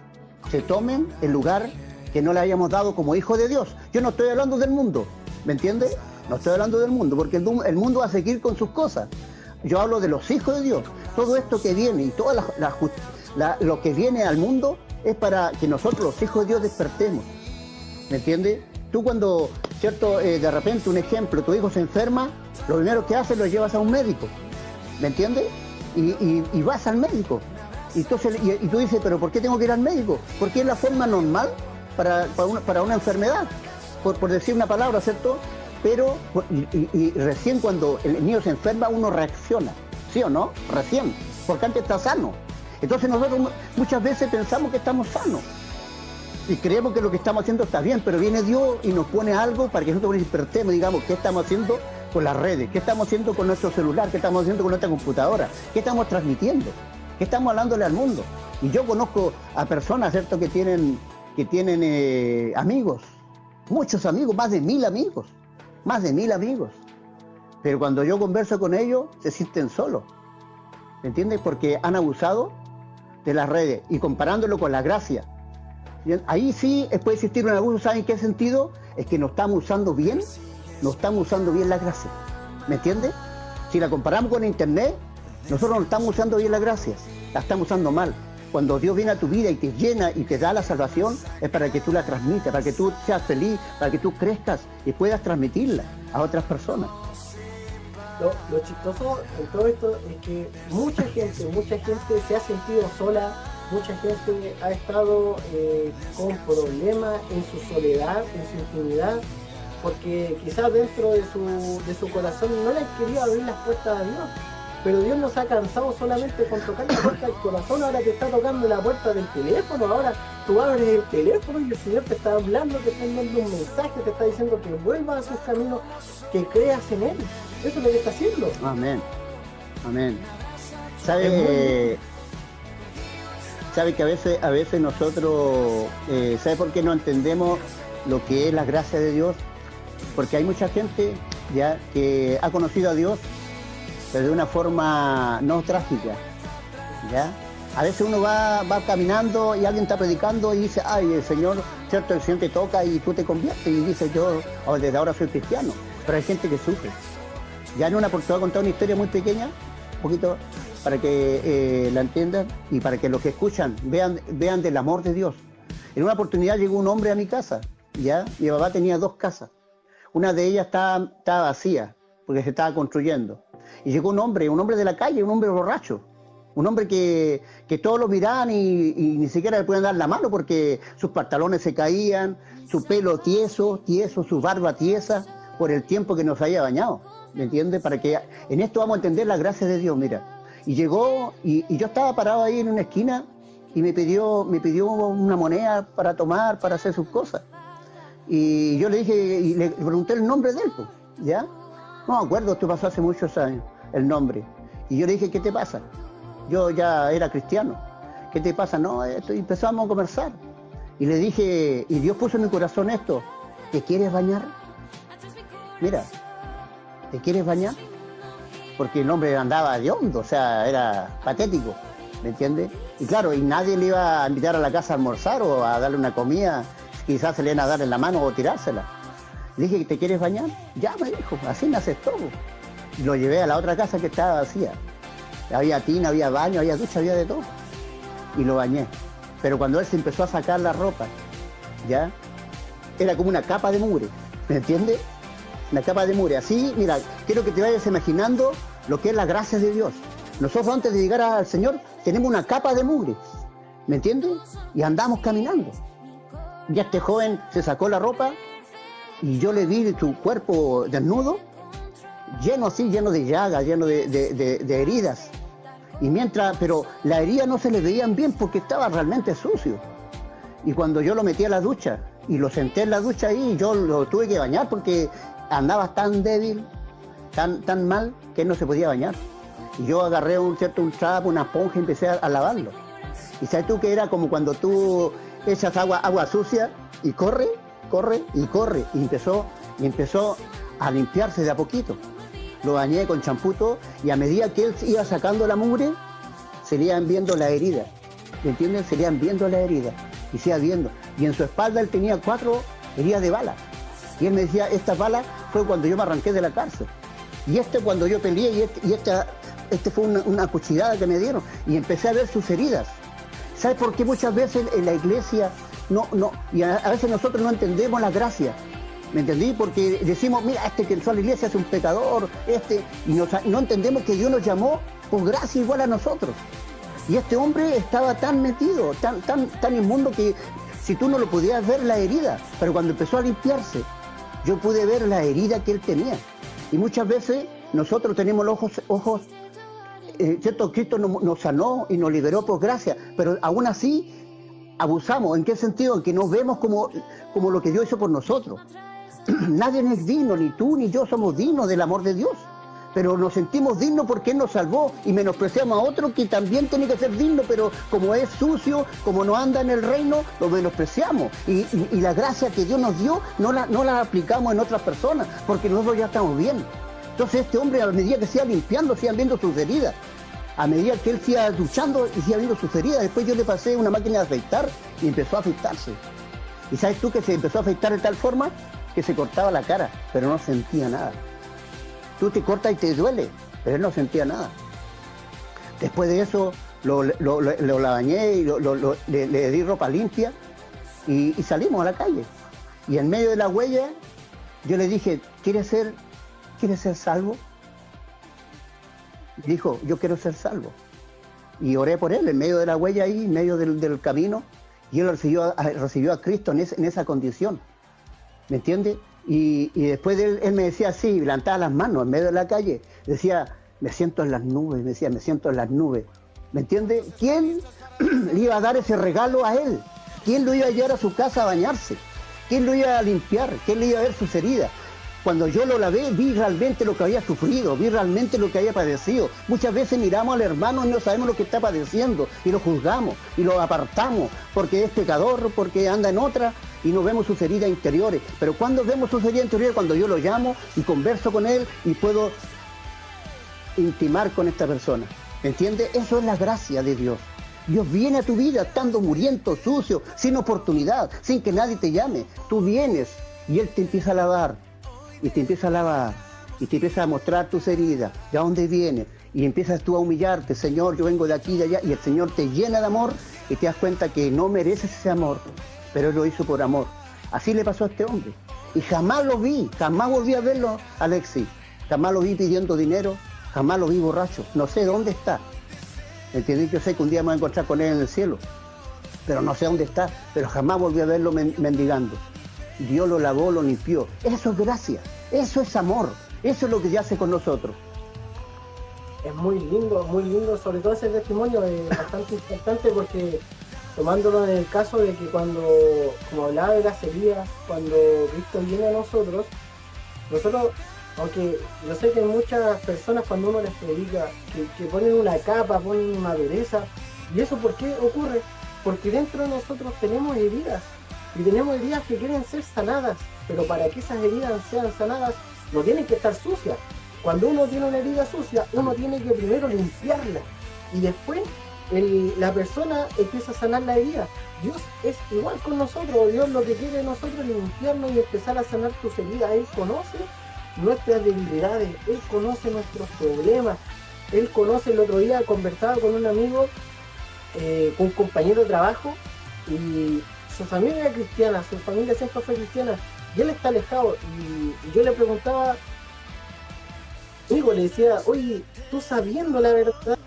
Speaker 3: se tomen el lugar que no le hayamos dado como hijos de Dios. Yo no estoy hablando del mundo, ¿me entiende? No estoy hablando del mundo, porque el mundo va a seguir con sus cosas. Yo hablo de los hijos de Dios. Todo esto que viene y todo lo que viene al mundo es para que nosotros, los hijos de Dios, despertemos. ¿Me entiende? Tú cuando, ¿cierto?, de repente, un ejemplo, tu hijo se enferma, lo primero que haces lo llevas a un médico. ¿Me entiendes? Y vas al médico. Y tú dices, ¿pero por qué tengo que ir al médico? Porque es la forma normal para una enfermedad, por decir una palabra, ¿cierto? Pero, y recién cuando el niño se enferma, uno reacciona, ¿sí o no? Recién, porque antes está sano. Entonces nosotros muchas veces pensamos que estamos sanos y creemos que lo que estamos haciendo está bien, pero viene Dios y nos pone algo para que nosotros despertemos, digamos, ¿qué estamos haciendo con las redes? ¿Qué estamos haciendo con nuestro celular? ¿Qué estamos haciendo con nuestra computadora? ¿Qué estamos transmitiendo? ¿Qué estamos hablándole al mundo? Y yo conozco a personas, ¿cierto?, que tienen amigos, muchos amigos, más de 1000 amigos. Pero cuando yo converso con ellos, se sienten solos. ¿Me entiendes? Porque han abusado de las redes y comparándolo con la gracia. Ahí sí puede existir un abuso. ¿Saben en qué sentido? Es que no estamos usando bien la gracia. ¿Me entiendes? Si la comparamos con internet, nosotros no estamos usando bien la gracia, la estamos usando mal. Cuando Dios viene a tu vida y te llena y te da la salvación, es para que tú la transmitas, para que tú seas feliz, para que tú crezcas y puedas transmitirla a otras personas.
Speaker 2: Lo chistoso en todo esto es que mucha gente se ha sentido sola, mucha gente ha estado con problemas en su soledad, en su intimidad, porque quizás dentro de su corazón no le han querido abrir las puertas a Dios. Pero Dios nos ha cansado solamente con tocar la puerta del corazón. Ahora te está tocando la puerta del teléfono. Ahora tú abres el teléfono y el Señor te está hablando, te está dando un mensaje, te está diciendo que vuelvas a sus caminos, que creas en Él. Eso es lo que está haciendo.
Speaker 3: Amén. ¿Sabe que a veces nosotros, ¿sabe por qué no entendemos lo que es la gracia de Dios? Porque hay mucha gente ya que ha conocido a Dios, pero de una forma no trágica, ¿ya? A veces uno va caminando y alguien está predicando y dice, ay, el Señor, ¿cierto? El Señor te toca y tú te conviertes y dices, yo desde ahora soy cristiano. Pero hay gente que sufre. Ya en una oportunidad contar una historia muy pequeña, un poquito, para que la entiendan y para que los que escuchan vean del amor de Dios. En una oportunidad llegó un hombre a mi casa, ¿ya? Mi papá tenía 2 casas. Una de ellas estaba vacía, porque se estaba construyendo. Y llegó un hombre de la calle, un hombre borracho, un hombre que todos lo miraban y ni siquiera le podían dar la mano porque sus pantalones se caían, su pelo tieso, su barba tiesa, por el tiempo que nos había bañado, ¿me entiendes? Para que en esto vamos a entender la gracia de Dios, mira. Y llegó, y yo estaba parado ahí en una esquina y me pidió una moneda para tomar, para hacer sus cosas. Y yo le dije, y le pregunté el nombre de él, pues, ¿ya? No me acuerdo, esto pasó hace muchos años, el nombre. Y yo le dije, ¿qué te pasa? Yo ya era cristiano. ¿Qué te pasa? No, esto. Y empezamos a conversar. Y le dije, y Dios puso en mi corazón esto, ¿te quieres bañar? Mira, ¿te quieres bañar? Porque el hombre andaba de hondo, o sea, era patético, ¿me entiendes? Y claro, y nadie le iba a invitar a la casa a almorzar o a darle una comida, quizás se le iban a dar en la mano o tirársela. Le dije, ¿te quieres bañar? Ya, me dijo, así me aceptó. Y lo llevé a la otra casa que estaba vacía. Había tina, había baño, había ducha, había de todo. Y lo bañé. Pero cuando él se empezó a sacar la ropa, ¿ya? Era como una capa de mugre, ¿me entiendes? Una capa de mugre. Así, mira, quiero que te vayas imaginando lo que es la gracia de Dios. Nosotros antes de llegar al Señor tenemos una capa de mugre, ¿me entiendes? Y andamos caminando. Ya este joven se sacó la ropa y yo le vi su cuerpo desnudo lleno así, lleno de llagas, lleno de heridas. Y pero la herida no se le veían bien porque estaba realmente sucio. Y cuando yo lo metí a la ducha y lo senté en la ducha ahí, yo lo tuve que bañar porque andaba tan débil, tan mal, que él no se podía bañar. Y yo agarré un trapo, una esponja y empecé a lavarlo. Y sabes tú que era como cuando tú echas agua sucia y corre, y empezó a limpiarse de a poquito. Lo bañé con champú y a medida que él iba sacando la mugre, se le iban viendo las heridas. ¿Me entienden? Se le iban viendo las heridas y se iba viendo. Y en su espalda él tenía 4 heridas de bala. Y él me decía, esta bala fue cuando yo me arranqué de la cárcel. Y cuando yo peleé, este fue una cuchillada que me dieron. Y empecé a ver sus heridas. ¿Sabes por qué muchas veces en la iglesia y a veces nosotros no entendemos la gracia? ¿Me entendí? Porque decimos, mira, que entró a la iglesia es un pecador, y no entendemos que Dios nos llamó por gracia igual a nosotros. Y este hombre estaba tan metido, tan inmundo que si tú no lo podías ver la herida, pero cuando empezó a limpiarse, yo pude ver la herida que él tenía. Y muchas veces nosotros tenemos los ojos, ¿cierto? Cristo nos sanó y nos liberó por gracia, pero aún así abusamos. ¿En qué sentido? En que no vemos como lo que Dios hizo por nosotros. Nadie es digno, ni tú ni yo somos dignos del amor de Dios, pero nos sentimos dignos porque Él nos salvó y menospreciamos a otro que también tiene que ser digno, pero como es sucio, como no anda en el reino, lo menospreciamos. Y la gracia que Dios nos dio no la aplicamos en otras personas, porque nosotros ya estamos bien. Entonces este hombre, a medida que se iba limpiando, se iban viendo sus heridas. A medida que él se iba duchando y se iba viendo sus heridas, después yo le pasé una máquina de afeitar y empezó a afeitarse. ¿Y sabes tú que se empezó a afeitar de tal forma que se cortaba la cara, pero no sentía nada? Tú te cortas y te duele, pero él no sentía nada. Después de eso lo bañé y le di ropa limpia y salimos a la calle. Y en medio de la huella yo le dije, ¿quieres ser salvo? Dijo, yo quiero ser salvo. Y oré por él en medio de la huella ahí, en medio del camino, y él recibió a Cristo en esa condición. ¿Me entiende? Y después él me decía así, levantaba las manos en medio de la calle, decía, me siento en las nubes, me decía, me siento en las nubes. ¿Me entiende? ¿Quién le iba a dar ese regalo a él? ¿Quién lo iba a llevar a su casa a bañarse? ¿Quién lo iba a limpiar? ¿Quién le iba a ver sus heridas? Cuando yo lo lavé, vi realmente lo que había sufrido, vi realmente lo que había padecido. Muchas veces miramos al hermano y no sabemos lo que está padeciendo, y lo juzgamos, y lo apartamos, porque es pecador, porque anda en otra, y no vemos sus heridas interiores. Pero cuando vemos sus heridas interiores, cuando yo lo llamo y converso con él, y puedo intimar con esta persona. ¿Me entiendes? Eso es la gracia de Dios. Dios viene a tu vida estando muriendo, sucio, sin oportunidad, sin que nadie te llame. Tú vienes y Él te empieza a lavar. Y te empieza a lavar, y te empieza a mostrar tus heridas, de dónde vienes, y empiezas tú a humillarte, Señor, yo vengo de aquí y de allá, y el Señor te llena de amor, y te das cuenta que no mereces ese amor, pero Él lo hizo por amor. Así le pasó a este hombre, y jamás lo vi, jamás volví a verlo, Alexis, jamás lo vi pidiendo dinero, jamás lo vi borracho, no sé dónde está. ¿Entendés? Yo sé que un día me voy a encontrar con Él en el cielo, pero no sé dónde está, pero jamás volví a verlo mendigando. Dios lo lavó, lo limpió. Eso es gracia, eso es amor, eso es lo que Dios hace con nosotros.
Speaker 2: Es muy lindo, sobre todo ese testimonio es bastante importante porque tomándolo en el caso de que cuando, como hablaba de las heridas, cuando Cristo viene a nosotros, aunque yo sé que muchas personas cuando uno les predica, que ponen una capa, ponen una dureza, ¿y eso por qué ocurre? Porque dentro de nosotros tenemos heridas. Y tenemos heridas que quieren ser sanadas, pero para que esas heridas sean sanadas, no tienen que estar sucias. Cuando uno tiene una herida sucia, uno tiene que primero limpiarla. Y después la persona empieza a sanar la herida. Dios es igual con nosotros. Dios lo que quiere de nosotros es limpiarnos y empezar a sanar tus heridas. Él conoce nuestras debilidades, Él conoce nuestros problemas. Él conoce, el otro día conversaba con un amigo, un compañero de trabajo, y su familia era cristiana, su familia siempre fue cristiana, y él está alejado, y yo le preguntaba, amigo, le decía, oye, tú sabiendo la verdad,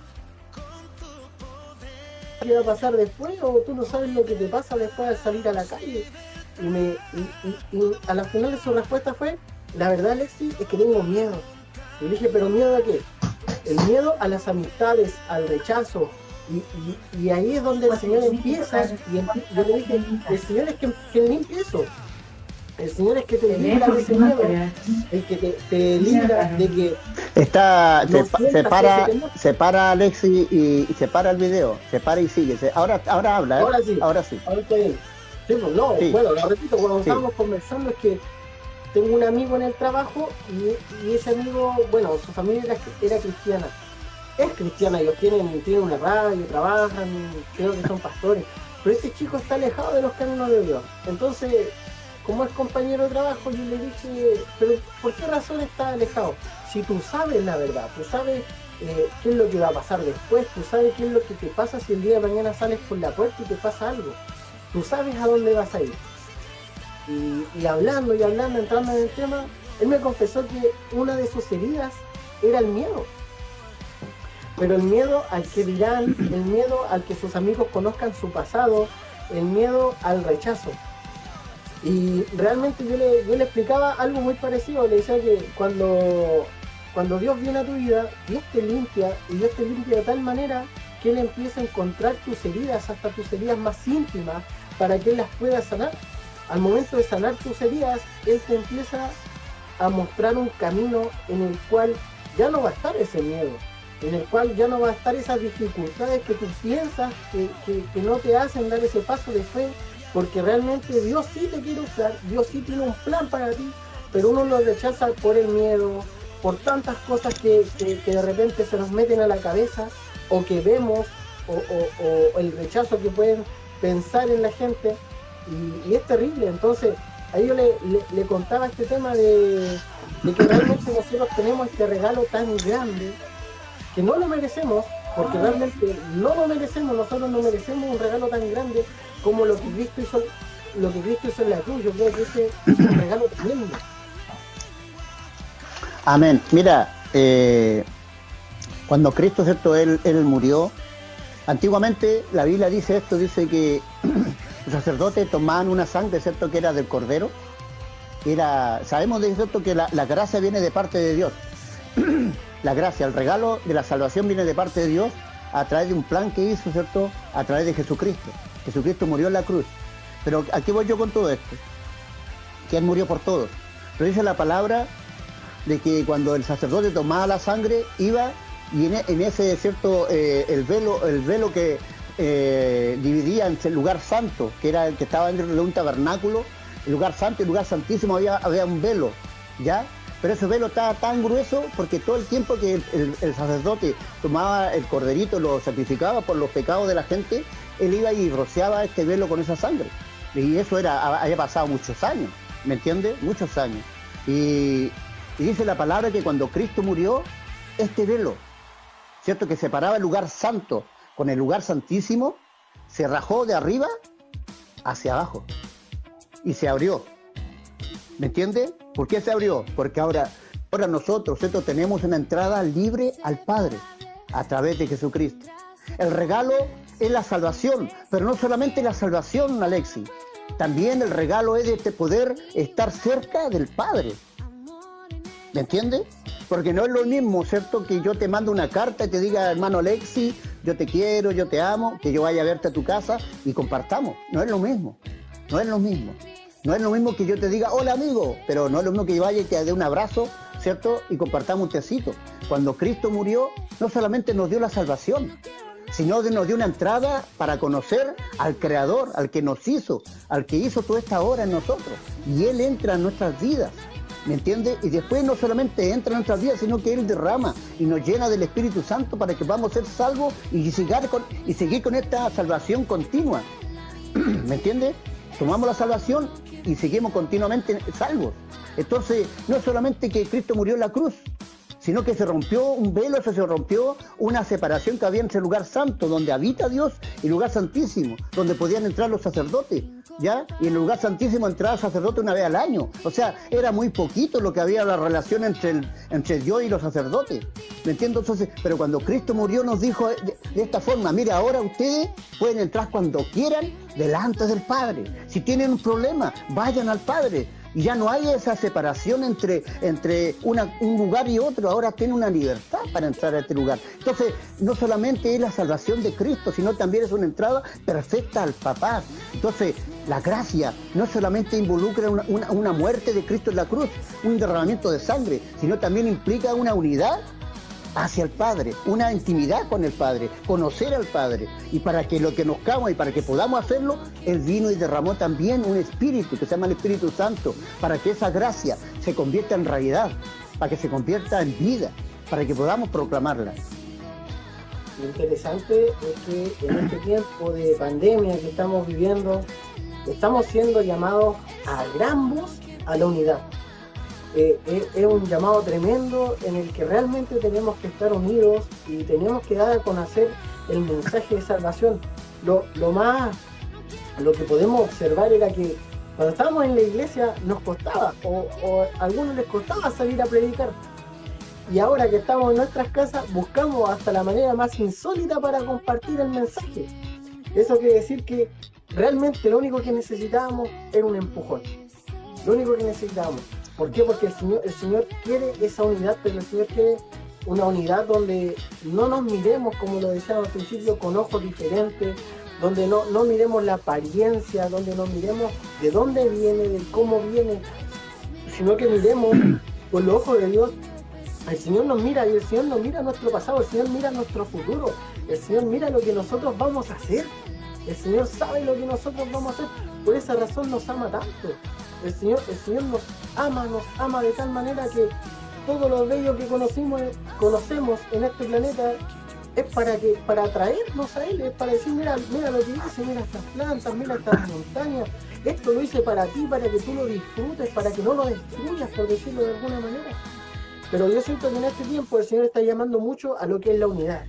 Speaker 2: ¿qué va a pasar después? ¿O tú no sabes lo que te pasa después de salir a la calle? Y a la final de su respuesta fue, la verdad, Alexis, es que tengo miedo. Y le dije, ¿pero miedo a qué? El miedo a las amistades, al rechazo. Y ahí es donde el Señor empieza. Yo le dije, el Señor es que limpia eso. El Señor es que te libra de ese miedo. El que te libra de que...
Speaker 3: Separa Alexi y separa el video. Separa y sigue. Ahora habla, ¿eh?
Speaker 2: Ahora sí. Ahora está bien. Sí, pues, no, sí. Bueno, lo repito, cuando estábamos conversando es que tengo un amigo en el trabajo y ese amigo, bueno, su familia era cristiana. Es cristiana, ellos tienen una radio, trabajan, creo que son pastores. Pero este chico está alejado de los caminos de Dios. Entonces, como es compañero de trabajo, yo le dije, pero ¿por qué razón está alejado? Si tú sabes la verdad, tú sabes qué es lo que va a pasar después, tú sabes qué es lo que te pasa si el día de mañana sales por la puerta y te pasa algo. Tú sabes a dónde vas a ir. Y hablando, entrando en el tema, él me confesó que una de sus heridas era el miedo. Pero el miedo al que dirán, el miedo al que sus amigos conozcan su pasado, el miedo al rechazo. Y realmente yo le explicaba algo muy parecido. Le decía que cuando Dios viene a tu vida, Dios te limpia, y Dios te limpia de tal manera que Él empieza a encontrar tus heridas, hasta tus heridas más íntimas, para que Él las pueda sanar. Al momento de sanar tus heridas, Él te empieza a mostrar un camino en el cual ya no va a estar ese miedo, en el cual ya no va a estar esas dificultades que tú piensas que no te hacen dar ese paso de fe, porque realmente Dios sí te quiere usar, Dios sí tiene un plan para ti, pero uno lo rechaza por el miedo, por tantas cosas que de repente se nos meten a la cabeza, o que vemos, o el rechazo que pueden pensar en la gente, y es terrible. Entonces ahí yo le contaba este tema de que realmente nosotros tenemos este regalo tan grande que no lo merecemos, porque realmente no lo merecemos. Nosotros no merecemos un regalo tan grande como lo que Cristo hizo en la cruz. Yo creo que ese es un regalo tremendo.
Speaker 3: Amén. Mira, cuando Cristo, ¿cierto? Él murió, antiguamente la Biblia dice esto, dice que los sacerdotes tomaban una sangre, ¿cierto? Que era del cordero. Sabemos de cierto que la gracia viene de parte de Dios. La gracia, el regalo de la salvación viene de parte de Dios a través de un plan que hizo, ¿cierto? A través de Jesucristo. Jesucristo murió en la cruz. Pero aquí voy yo con todo esto, que Él murió por todos. Pero dice la palabra de que cuando el sacerdote tomaba la sangre, iba y en ese, ¿cierto? El velo que dividía entre el lugar santo, que estaba dentro de un tabernáculo, el lugar santo y el lugar santísimo, había un velo, ¿ya? Pero ese velo estaba tan grueso porque todo el tiempo que el sacerdote tomaba el corderito, lo sacrificaba por los pecados de la gente, él iba y rociaba este velo con esa sangre. Y eso había pasado muchos años, ¿me entiendes? Muchos años. Y dice la palabra que cuando Cristo murió, este velo, ¿cierto? Que separaba el lugar santo con el lugar santísimo, se rajó de arriba hacia abajo y se abrió. ¿Me entiende? ¿Por qué se abrió? Porque ahora nosotros, ¿cierto? Tenemos una entrada libre al Padre a través de Jesucristo. El regalo es la salvación, pero no solamente la salvación, Alexi. También el regalo es de poder estar cerca del Padre. ¿Me entiende? Porque no es lo mismo, ¿cierto? Que yo te mando una carta y te diga, hermano Alexi, yo te quiero, yo te amo, que yo vaya a verte a tu casa y compartamos. No es lo mismo. No es lo mismo. No es lo mismo que yo te diga, hola amigo, pero no es lo mismo que yo vaya y te dé un abrazo, ¿cierto? Y compartamos un tecito. Cuando Cristo murió, no solamente nos dio la salvación, sino que nos dio una entrada para conocer al Creador, al que nos hizo, al que hizo toda esta obra en nosotros. Y Él entra en nuestras vidas, ¿me entiendes? Y después no solamente entra en nuestras vidas, sino que Él derrama y nos llena del Espíritu Santo para que podamos ser salvos y seguir con esta salvación continua. ¿Me entiendes? Tomamos la salvación y seguimos continuamente salvos. Entonces, no es solamente que Cristo murió en la cruz, sino que se rompió un velo, se rompió una separación que había entre el lugar santo, donde habita Dios, y el lugar santísimo, donde podían entrar los sacerdotes, ¿ya? Y en el lugar santísimo entraba el sacerdote una vez al año. O sea, era muy poquito lo que había la relación entre Dios y los sacerdotes. ¿Me entiendes? Entonces, pero cuando Cristo murió nos dijo de esta forma, mira, ahora ustedes pueden entrar cuando quieran delante del Padre. Si tienen un problema, vayan al Padre. Y ya no hay esa separación entre un lugar y otro, ahora tiene una libertad para entrar a este lugar. Entonces, no solamente es la salvación de Cristo, sino también es una entrada perfecta al Papá. Entonces, la gracia no solamente involucra una muerte de Cristo en la cruz, un derramamiento de sangre, sino también implica una unidad hacia el Padre, una intimidad con el Padre, conocer al Padre. Y para que lo que nos conozcamos y para que podamos hacerlo, Él vino y derramó también un Espíritu que se llama el Espíritu Santo, para que esa gracia se convierta en realidad, para que se convierta en vida, para que podamos proclamarla.
Speaker 2: Lo interesante es que en este tiempo de pandemia que estamos viviendo, estamos siendo llamados a gran voz a la unidad. Es un llamado tremendo en el que realmente tenemos que estar unidos y tenemos que dar a conocer el mensaje de salvación. Lo que podemos observar era que cuando estábamos en la iglesia nos costaba, o a algunos les costaba salir a predicar. Y ahora que estamos en nuestras casas, buscamos hasta la manera más insólita para compartir el mensaje. Eso quiere decir que realmente lo único que necesitábamos era un empujón. Lo único que necesitábamos. ¿Por qué? Porque el Señor quiere esa unidad, pero el Señor quiere una unidad donde no nos miremos, como lo decíamos al principio, con ojos diferentes, donde no miremos la apariencia, donde no miremos de dónde viene, de cómo viene, sino que miremos con los ojos de Dios. El Señor nos mira y el Señor no mira nuestro pasado, el Señor mira nuestro futuro, el Señor mira lo que nosotros vamos a hacer, el Señor sabe lo que nosotros vamos a hacer, por esa razón nos ama tanto. El Señor nos ama de tal manera que todo lo bello que conocemos en este planeta es para atraernos a Él, es para decir, mira lo que hice, mira estas plantas, mira estas montañas, esto lo hice para ti, para que tú lo disfrutes, para que no lo destruyas, por decirlo de alguna manera. Pero yo siento que en este tiempo el Señor está llamando mucho a lo que es la unidad,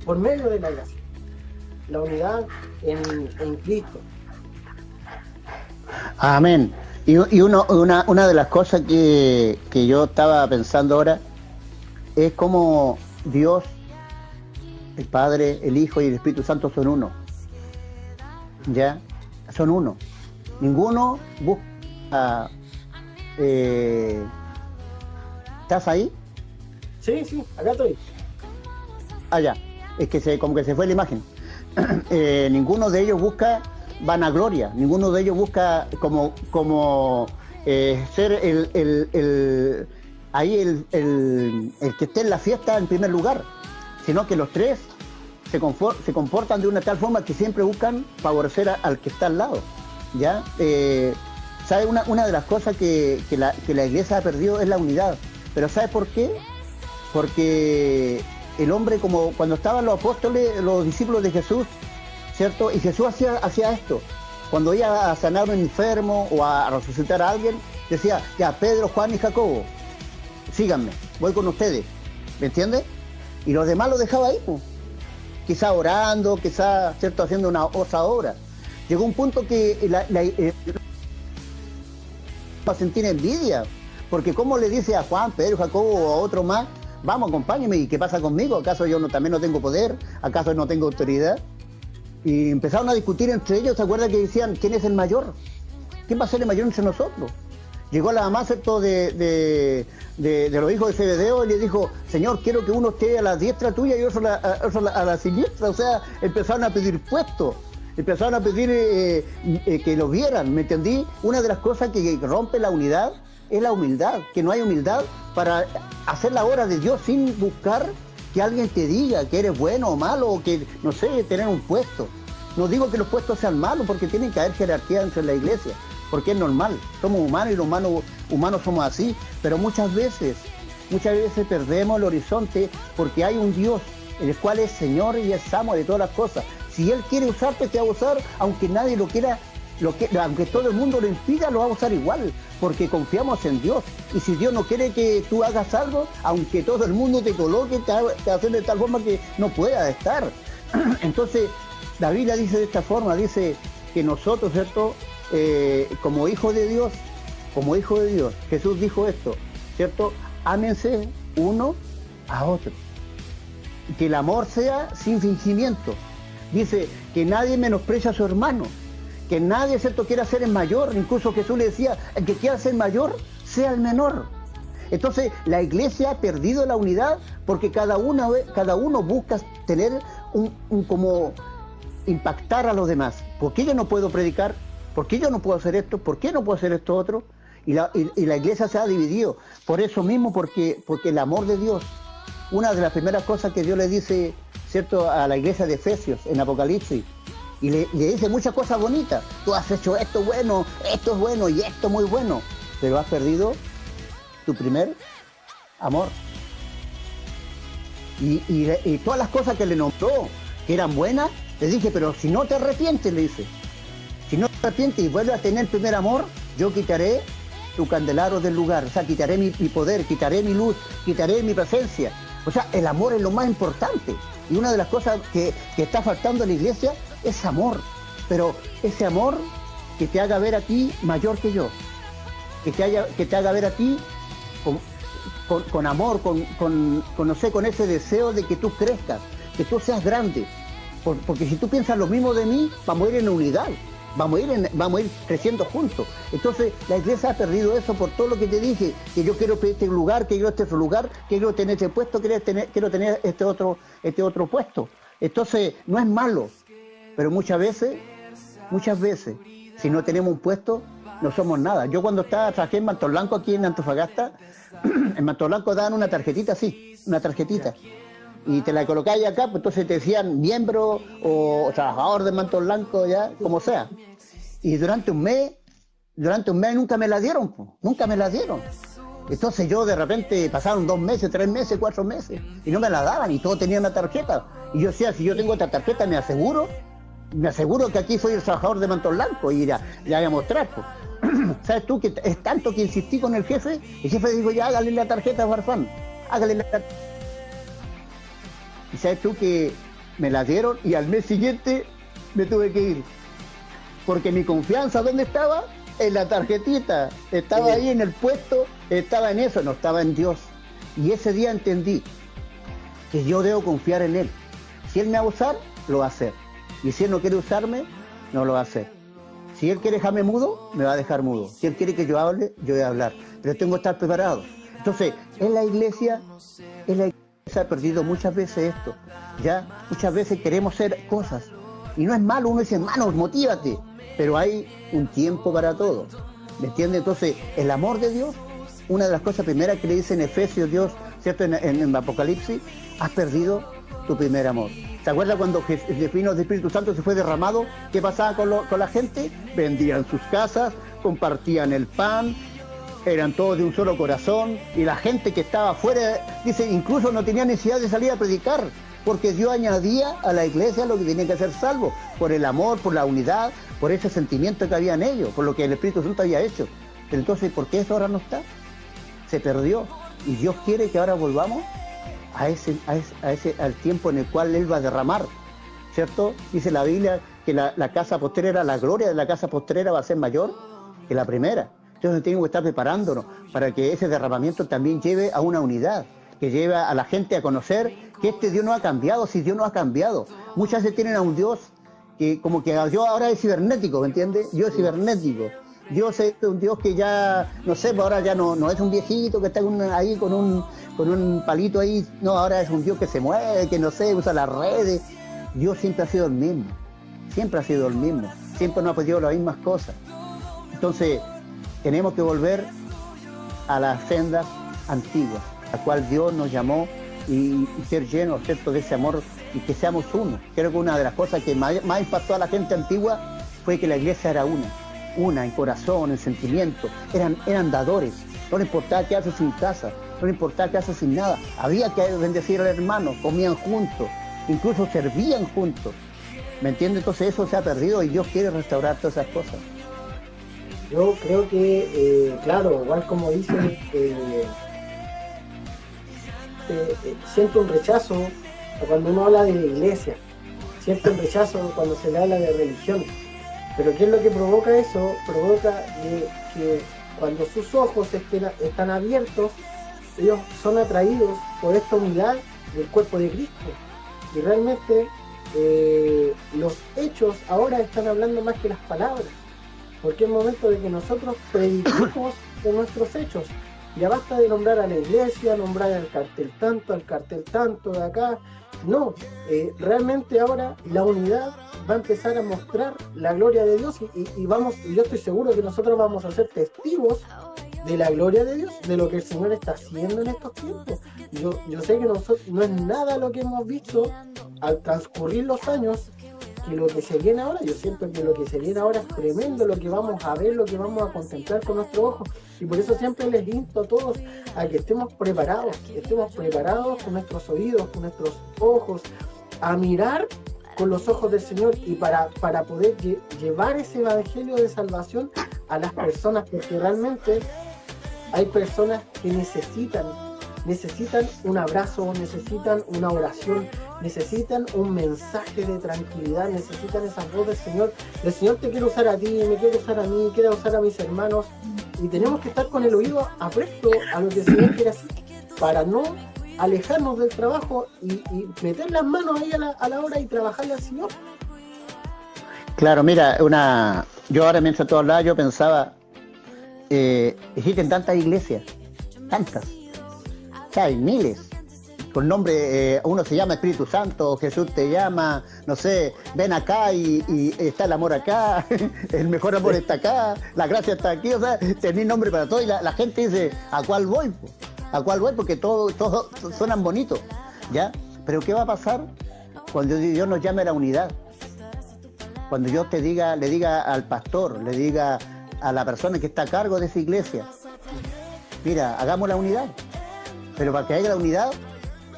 Speaker 2: por medio de la gracia, la unidad en Cristo.
Speaker 3: Amén. Y una de las cosas que yo estaba pensando ahora es cómo Dios, el Padre, el Hijo y el Espíritu Santo son uno. ¿Ya? Son uno. Ninguno busca... ¿Estás ahí?
Speaker 2: Sí, acá estoy.
Speaker 3: Ya. Es que como que se fue la imagen. Ninguno de ellos busca vanagloria, ninguno de ellos busca como ser el que esté en la fiesta en primer lugar, sino que los tres se comportan de una tal forma que siempre buscan favorecer al que está al lado. ¿Ya? ¿Sabe? Una de las cosas que la iglesia ha perdido es la unidad. Pero ¿sabe por qué? Porque el hombre, como cuando estaban los apóstoles, los discípulos de Jesús, ¿cierto? Y Jesús hacía esto. Cuando iba a sanar a un enfermo o a resucitar a alguien, decía, ya, Pedro, Juan y Jacobo, síganme, voy con ustedes. ¿Me entiendes? Y los demás lo dejaba ahí, pues. Quizá orando, quizá, ¿cierto?, haciendo una otra obra. Llegó un punto que a sentir envidia, porque ¿cómo le dice a Juan, Pedro, Jacobo o a otro más, vamos, acompáñame, ¿y qué pasa conmigo? ¿Acaso yo también no tengo poder? ¿Acaso no tengo autoridad? Y empezaron a discutir entre ellos. ¿Se acuerdan que decían quién es el mayor? ¿Quién va a ser el mayor entre nosotros? Llegó la mamá, ¿cierto?, de los hijos de Zebedeo y le dijo, Señor, quiero que uno esté a la diestra tuya y otro a la siniestra. O sea, empezaron a pedir puestos, empezaron a pedir que los vieran, ¿me entendí? Una de las cosas que rompe la unidad es la humildad, que no hay humildad para hacer la obra de Dios sin buscar que alguien te diga que eres bueno o malo, o que, no sé, tener un puesto. No digo que los puestos sean malos, porque tienen que haber jerarquía dentro de la iglesia, porque es normal, somos humanos y los humanos somos así, pero muchas veces perdemos el horizonte porque hay un Dios, el cual es Señor y es amo de todas las cosas. Si Él quiere usarte, te va a usar, aunque nadie lo quiera, aunque todo el mundo lo impida, lo va a usar igual, porque confiamos en Dios. Y si Dios no quiere que tú hagas algo, aunque todo el mundo te coloque, te va a hacer de tal forma que no puedas estar. Entonces, la Biblia dice de esta forma, dice que nosotros, ¿cierto?, como hijos de Dios, Jesús dijo esto, ¿cierto?, ámense uno a otro. Que el amor sea sin fingimiento. Dice que nadie menosprecia a su hermano, que nadie, ¿cierto?, quiera ser el mayor. Incluso Jesús le decía, el que quiera ser mayor, sea el menor. Entonces la iglesia ha perdido la unidad porque cada uno busca tener como impactar a los demás. ¿Por qué yo no puedo predicar? ¿Por qué yo no puedo hacer esto? ¿Por qué no puedo hacer esto otro? Y la iglesia se ha dividido. Por eso mismo, porque el amor de Dios, una de las primeras cosas que Dios le dice, ¿cierto?, a la iglesia de Efesios en Apocalipsis, y le dice muchas cosas bonitas. Tú has hecho esto es bueno y esto muy bueno, pero has perdido tu primer amor. Y todas las cosas que le nombró, que eran buenas, le dije, pero si no te arrepientes, le dice, si no te arrepientes y vuelves a tener el primer amor, yo quitaré tu candelabro del lugar, o sea, quitaré mi poder, quitaré mi luz, quitaré mi presencia. O sea, el amor es lo más importante. Y una de las cosas que está faltando en la iglesia es amor. Pero ese amor que te haga ver a ti mayor que yo, que te haga ver a ti con amor, no sé, con ese deseo de que tú crezcas, que tú seas grande. Porque si tú piensas lo mismo de mí, vamos a ir en unidad, vamos a ir creciendo juntos. Entonces la iglesia ha perdido eso por todo lo que te dije, que yo quiero este lugar, que quiero este otro lugar, que quiero tener este puesto, quiero tener este otro puesto. Entonces no es malo, pero muchas veces, si no tenemos un puesto, no somos nada. Yo cuando trabajé en Manto Blanco aquí en Antofagasta, en Manto Blanco daban una tarjetita así, y te la colocáis acá, pues entonces te decían miembro o trabajador de Manto Blanco, ya, como sea. Y durante un mes nunca me la dieron, pues, nunca me la dieron. Entonces yo de repente pasaron 2 meses, 3 meses, 4 meses, y no me la daban, y todos tenían una tarjeta. Y yo decía, si yo tengo esta tarjeta, me aseguro que aquí soy el trabajador de Manto Blanco, y ya voy a mostrar, pues. ¿Sabes tú que es tanto que insistí con el jefe dijo, ya hágale la tarjeta a Farfán, hágale la tarjeta. Y sabes tú que me la dieron y al mes siguiente me tuve que ir. Porque mi confianza, ¿dónde estaba? En la tarjetita. Estaba ahí en el puesto, estaba en eso, no estaba en Dios. Y ese día entendí que yo debo confiar en Él. Si Él me va a usar, lo va a hacer. Y si Él no quiere usarme, no lo va a hacer. Si Él quiere dejarme mudo, me va a dejar mudo. Si Él quiere que yo hable, yo voy a hablar. Pero tengo que estar preparado. Entonces, en la iglesia se ha perdido muchas veces esto, ya muchas veces queremos hacer cosas y no es malo, uno dice, hermano, motívate, pero hay un tiempo para todo, ¿me entiendes? Entonces el amor de Dios, una de las cosas primeras que le dice en Efesios Dios, ¿cierto? En Apocalipsis, has perdido tu primer amor. ¿Se acuerda cuando el vino del Espíritu Santo se fue derramado? ¿Qué pasaba con la gente? Vendían sus casas, compartían el pan, eran todos de un solo corazón, y la gente que estaba afuera, dice, incluso no tenía necesidad de salir a predicar, porque Dios añadía a la iglesia lo que tenía que ser salvo, por el amor, por la unidad, por ese sentimiento que había en ellos, por lo que el Espíritu Santo había hecho. Entonces, ¿por qué eso ahora no está? Se perdió, y Dios quiere que ahora volvamos al tiempo en el cual Él va a derramar, ¿cierto? Dice la Biblia que la casa postrera, la gloria de la casa postrera va a ser mayor que la primera. Entonces tenemos que estar preparándonos para que ese derramamiento también lleve a una unidad, que lleve a la gente a conocer que este Dios no ha cambiado, si Dios no ha cambiado. Muchas veces tienen a un Dios que como que Dios ahora es cibernético, ¿me entiendes? Dios es cibernético. Dios es un Dios que ya, no sé, ahora ya no es un viejito que está ahí con un palito ahí. No, ahora es un Dios que se mueve, que no sé, usa las redes. Dios siempre ha sido el mismo. Siempre ha sido el mismo. Siempre nos ha pedido las mismas cosas. Entonces, tenemos que volver a las sendas antiguas, a la cual Dios nos llamó y ser llenos, ¿cierto?, de ese amor y que seamos uno. Creo que una de las cosas que más impactó a la gente antigua fue que la iglesia era una en corazón, en sentimiento, eran dadores, no le importaba quedarse sin casa, no le importaba quedarse sin nada, había que bendecir al hermano, comían juntos, incluso servían juntos, ¿me entiendes? Entonces eso se ha perdido y Dios quiere restaurar todas esas cosas.
Speaker 2: Yo creo que, claro, igual como dicen, siento un rechazo cuando uno habla de la iglesia, siento un rechazo cuando se le habla de religión. Pero ¿qué es lo que provoca eso? Provoca que cuando sus ojos están abiertos, ellos son atraídos por esta unidad del cuerpo de Cristo. Y realmente los hechos ahora están hablando más que las palabras, porque es momento de que nosotros prediquemos con nuestros hechos. Ya basta de nombrar a la iglesia, nombrar al cartel tanto de acá. No, realmente ahora la unidad va a empezar a mostrar la gloria de Dios y yo estoy seguro que nosotros vamos a ser testigos de la gloria de Dios, de lo que el Señor está haciendo en estos tiempos. Yo sé que no es nada lo que hemos visto al transcurrir los años, que lo que se viene ahora, yo siento que lo que se viene ahora es tremendo, lo que vamos a ver, lo que vamos a contemplar con nuestros ojos, y por eso siempre les insto a todos a que estemos preparados con nuestros oídos, con nuestros ojos, a mirar con los ojos del Señor y para poder llevar ese evangelio de salvación a las personas, porque realmente hay personas que necesitan un abrazo, necesitan una oración, necesitan un mensaje de tranquilidad, necesitan esa voz del Señor. El Señor te quiere usar a ti, me quiere usar a mí, quiere usar a mis hermanos, y tenemos que estar con el oído apresto a lo que el Señor quiere hacer, para no alejarnos del trabajo y meter las manos ahí a la hora y trabajarle al Señor.
Speaker 3: Claro, mira, yo ahora mientras tú hablabas, yo pensaba, existen tantas iglesias, tantas, o sea, hay miles, con nombre, uno se llama Espíritu Santo, Jesús te llama, no sé, ven acá y está el amor acá, el mejor amor está acá, la gracia está aquí, o sea, tenés nombre para todo, y la gente dice, ¿a cuál voy? ¿A cuál voy? Porque todos suenan bonitos, ¿ya? Pero ¿qué va a pasar cuando Dios nos llame a la unidad? Cuando yo le diga al pastor, le diga a la persona que está a cargo de esa iglesia, mira, hagamos la unidad. Pero para que haya la unidad,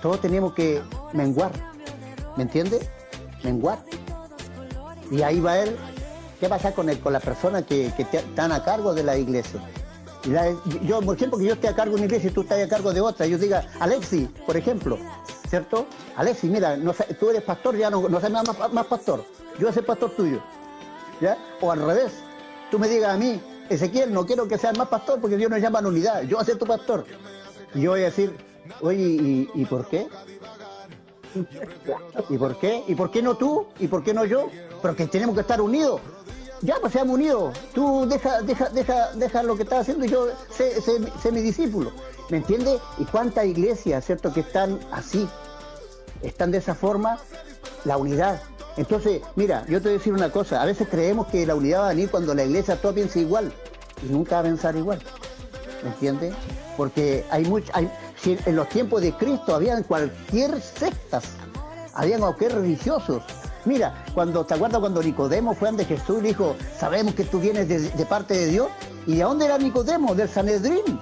Speaker 3: todos tenemos que menguar, ¿me entiendes? Menguar. Y ahí va él, ¿qué pasa con las personas que están a cargo de la iglesia? Yo, por ejemplo, que yo esté a cargo de una iglesia y tú estás a cargo de otra, yo diga, Alexis, por ejemplo, ¿cierto? Alexis, mira, tú eres pastor, ya no seas más pastor, yo voy a ser pastor tuyo, ¿ya? O al revés, tú me digas a mí, Ezequiel, no quiero que seas más pastor porque Dios nos llama a la unidad, yo voy a ser tu pastor. Y yo voy a decir, oye, ¿y por qué? ¿Y por qué? ¿Y por qué no tú? ¿Y por qué no yo? Porque tenemos que estar unidos. Ya, pues seamos unidos. Tú deja lo que estás haciendo y yo sé mi discípulo. ¿Me entiendes? ¿Y cuántas iglesias, cierto, que están así? Están de esa forma, la unidad. Entonces, mira, yo te voy a decir una cosa. A veces creemos que la unidad va a venir cuando la iglesia toda piensa igual. Y nunca va a pensar igual. ¿Me entiendes? Porque si en los tiempos de Cristo habían cualquier sectas, habían cualquier religiosos. Mira, ¿te acuerdas cuando Nicodemo fue ante Jesús y dijo, sabemos que tú vienes de parte de Dios? ¿Y de dónde era Nicodemo? Del Sanedrín.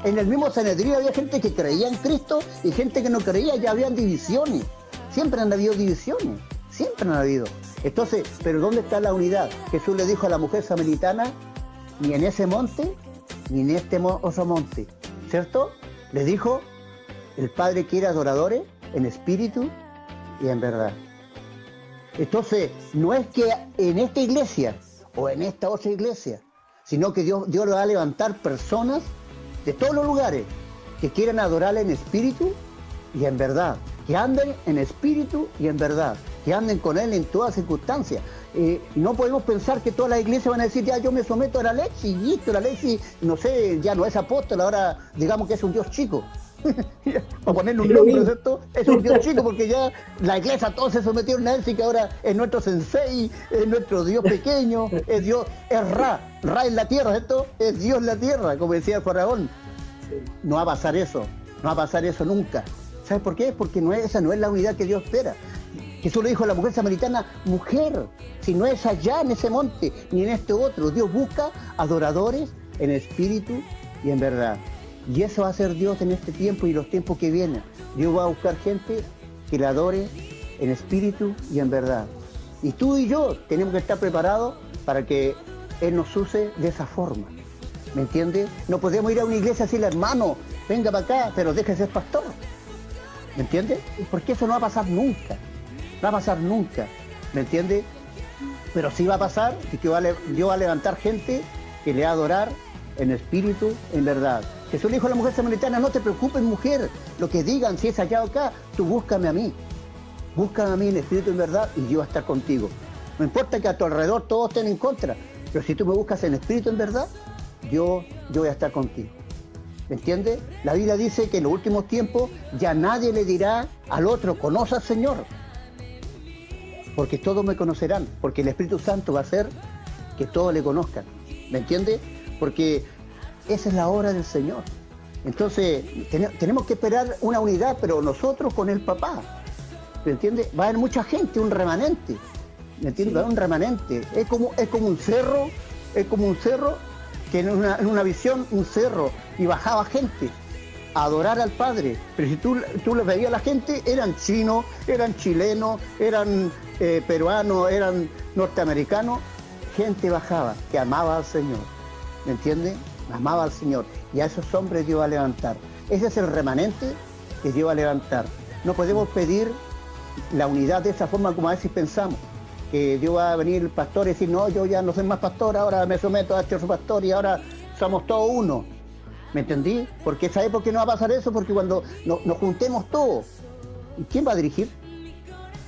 Speaker 3: En el mismo Sanedrín había gente que creía en Cristo y gente que no creía, ya habían divisiones. Siempre han habido divisiones, siempre han habido. Entonces, ¿pero dónde está la unidad? Jesús le dijo a la mujer samaritana, ni en ese monte, ni en este otro monte, ¿cierto? Le dijo, el Padre quiere adoradores en espíritu y en verdad. Entonces, no es que en esta iglesia o en esta otra iglesia, sino que Dios le va a levantar personas de todos los lugares que quieran adorarle en espíritu y en verdad, que anden en espíritu y en verdad, que anden con Él en todas circunstancias. No podemos pensar que todas las iglesias van a decir, ya yo me someto a la Alexis, y listo, la Alexis, no sé, ya no es apóstol, ahora digamos que es un Dios chico. Para ponerle un nombre, ¿cierto? Es un Dios chico porque ya la iglesia todos se sometieron a él, y que ahora es nuestro sensei, es nuestro Dios pequeño, es Dios, es Ra en la tierra, ¿cierto? Es Dios en la tierra, como decía el faraón. No va a pasar eso, no va a pasar eso nunca. ¿Sabes por qué? Porque esa no es la unidad que Dios espera. Jesús le dijo a la mujer samaritana, mujer, si no es allá en ese monte, ni en este otro, Dios busca adoradores en espíritu y en verdad. Y eso va a ser Dios en este tiempo y los tiempos que vienen. Dios va a buscar gente que le adore en espíritu y en verdad. Y tú y yo tenemos que estar preparados para que Él nos use de esa forma. ¿Me entiendes? No podemos ir a una iglesia y decirle, hermano, venga para acá, pero deje de ser pastor. ¿Me entiendes? Porque eso no va a pasar nunca. No va a pasar nunca. ¿Me entiendes? Pero sí va a pasar que Dios va a levantar gente que le va a adorar en espíritu, en verdad. Jesús le dijo a la mujer samaritana, no te preocupes, mujer, lo que digan, si es allá o acá, tú búscame a mí. Búscame a mí en espíritu y en verdad y yo voy a estar contigo. No importa que a tu alrededor todos estén en contra, pero si tú me buscas en espíritu y en verdad, yo voy a estar contigo. ¿Me entiendes? La Biblia dice que en los últimos tiempos ya nadie le dirá al otro, conoce al Señor. Porque todos me conocerán, porque el Espíritu Santo va a hacer que todos le conozcan. ¿Me entiendes? Porque esa es la obra del Señor. Entonces, tenemos que esperar una unidad, pero nosotros con el papá. ¿Me entiendes? Va a haber mucha gente, un remanente. ¿Me entiendes? Sí. Va a haber un remanente. Es como un cerro, que en una visión, un cerro, y bajaba gente a adorar al Padre. Pero si tú les veías a la gente, eran chinos, eran chilenos, eran peruanos, eran norteamericanos. Gente bajaba, que amaba al Señor. ¿Me entiendes? Amaba al Señor. Y a esos hombres Dios va a levantar. Ese es el remanente que Dios va a levantar. No podemos pedir la unidad de esa forma como a veces pensamos. Que Dios va a venir el pastor y decir, no, yo ya no soy más pastor, ahora me someto a este otro pastor y ahora somos todos uno. ¿Me entendí? Porque ¿sabes por qué no va a pasar eso? Porque cuando nos juntemos todos, ¿y quién va a dirigir?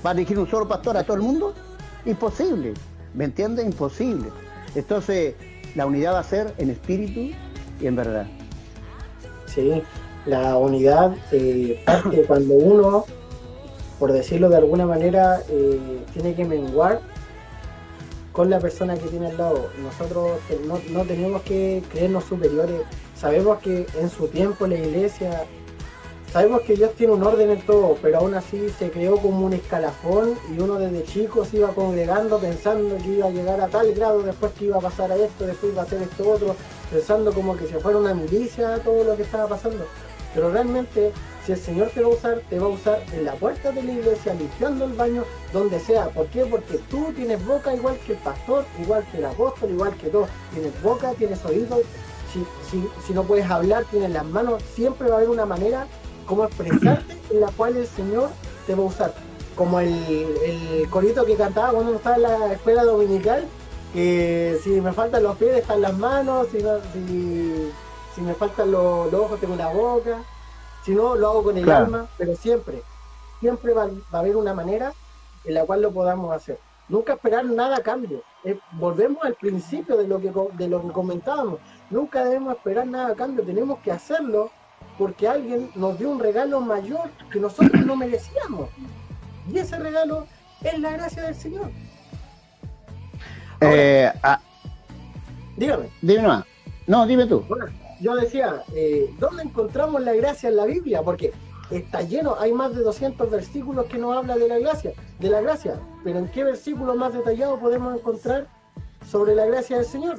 Speaker 3: ¿Va a dirigir un solo pastor a todo el mundo? Imposible. ¿Me entiendes? Imposible. Entonces, la unidad va a ser en espíritu y en verdad.
Speaker 2: Sí, la unidad parte cuando uno, por decirlo de alguna manera, tiene que menguar con la persona que tiene al lado. Nosotros no tenemos que creernos superiores. Sabemos que en su tiempo la iglesia, sabemos que Dios tiene un orden en todo, pero aún así se creó como un escalafón y uno desde chico se iba congregando pensando que iba a llegar a tal grado, después que iba a pasar a esto, después iba a hacer esto otro, pensando como que si fuera una milicia todo lo que estaba pasando. Pero realmente, si el Señor te va a usar en la puerta de la iglesia, limpiando el baño, donde sea. ¿Por qué? Porque tú tienes boca igual que el pastor, igual que el apóstol, igual que todos. Tienes boca, tienes oídos. Si no puedes hablar, tienes las manos. Siempre va a haber una manera como expresarte en la cual el Señor te va a usar. Como el corito que cantaba cuando uno estaba en la escuela dominical, que si me faltan los pies están las manos, si me faltan los ojos tengo la boca, si no lo hago con el alma, pero siempre va a haber una manera en la cual lo podamos hacer. Nunca esperar nada a cambio. Volvemos al principio de lo que comentábamos. Nunca debemos esperar nada a cambio, tenemos que hacerlo porque alguien nos dio un regalo mayor que nosotros no merecíamos. Y ese regalo es la gracia del Señor. Ahora, dígame.
Speaker 3: Dime más. No, dime tú.
Speaker 2: Bueno, yo decía, ¿dónde encontramos la gracia en la Biblia? Porque está lleno, hay más de 200 versículos que nos habla de la gracia, pero ¿en qué versículo más detallado podemos encontrar sobre la gracia del Señor?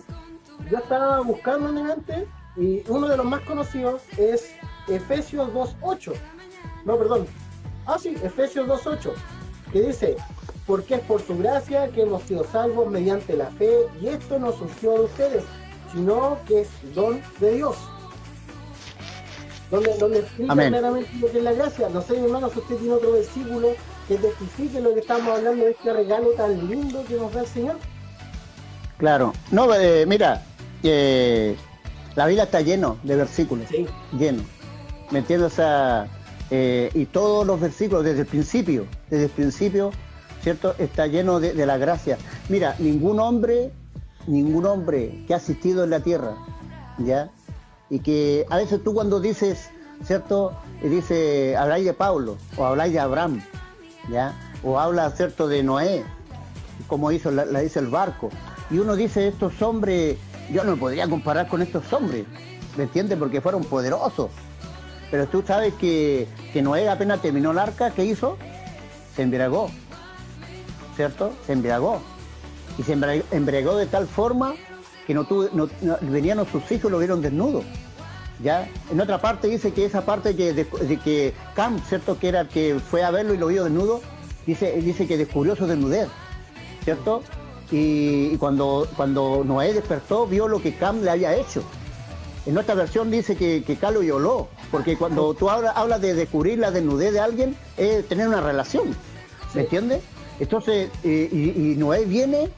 Speaker 2: Yo estaba buscando en antes y uno de los más conocidos es Efesios 2.8. Efesios 2.8, que dice, porque es por su gracia que hemos sido salvos mediante la fe, y esto no surgió de ustedes, sino que es don de Dios. Donde explica claramente lo que es la gracia. No sé, mi hermano, si usted tiene otro versículo que testifique lo que estamos hablando de este regalo tan lindo que nos da el Señor.
Speaker 3: Claro. No, mira, la Biblia está lleno de versículos. Sí. Lleno. ¿Me entiendes? O sea, y todos los versículos desde el principio, ¿cierto? Está lleno de la gracia. Mira, ningún hombre que ha asistido en la tierra, ¿ya? Y que a veces tú cuando dices, ¿cierto? Habláis de Pablo, o habláis de Abraham, ¿ya? O habla, ¿cierto?, de Noé, como hizo el barco. Y uno dice, estos hombres, yo no me podría comparar con estos hombres, ¿me entiendes? Porque fueron poderosos. Pero tú sabes que Noé apenas terminó el arca, ¿qué hizo? Se embriagó, ¿cierto? Se embriagó. Y se embriagó de tal forma que venían sus hijos y lo vieron desnudo. ¿Ya? En otra parte dice que esa parte de que Cam, ¿cierto?, que era el que fue a verlo y lo vio desnudo, dice que descubrió su desnudez, ¿cierto? Y cuando Noé despertó, vio lo que Cam le había hecho. En otra versión dice que Cam lo violó, porque cuando tú hablas de descubrir la desnudez de alguien, es tener una relación, ¿me entiendes? Entonces, y Noé viene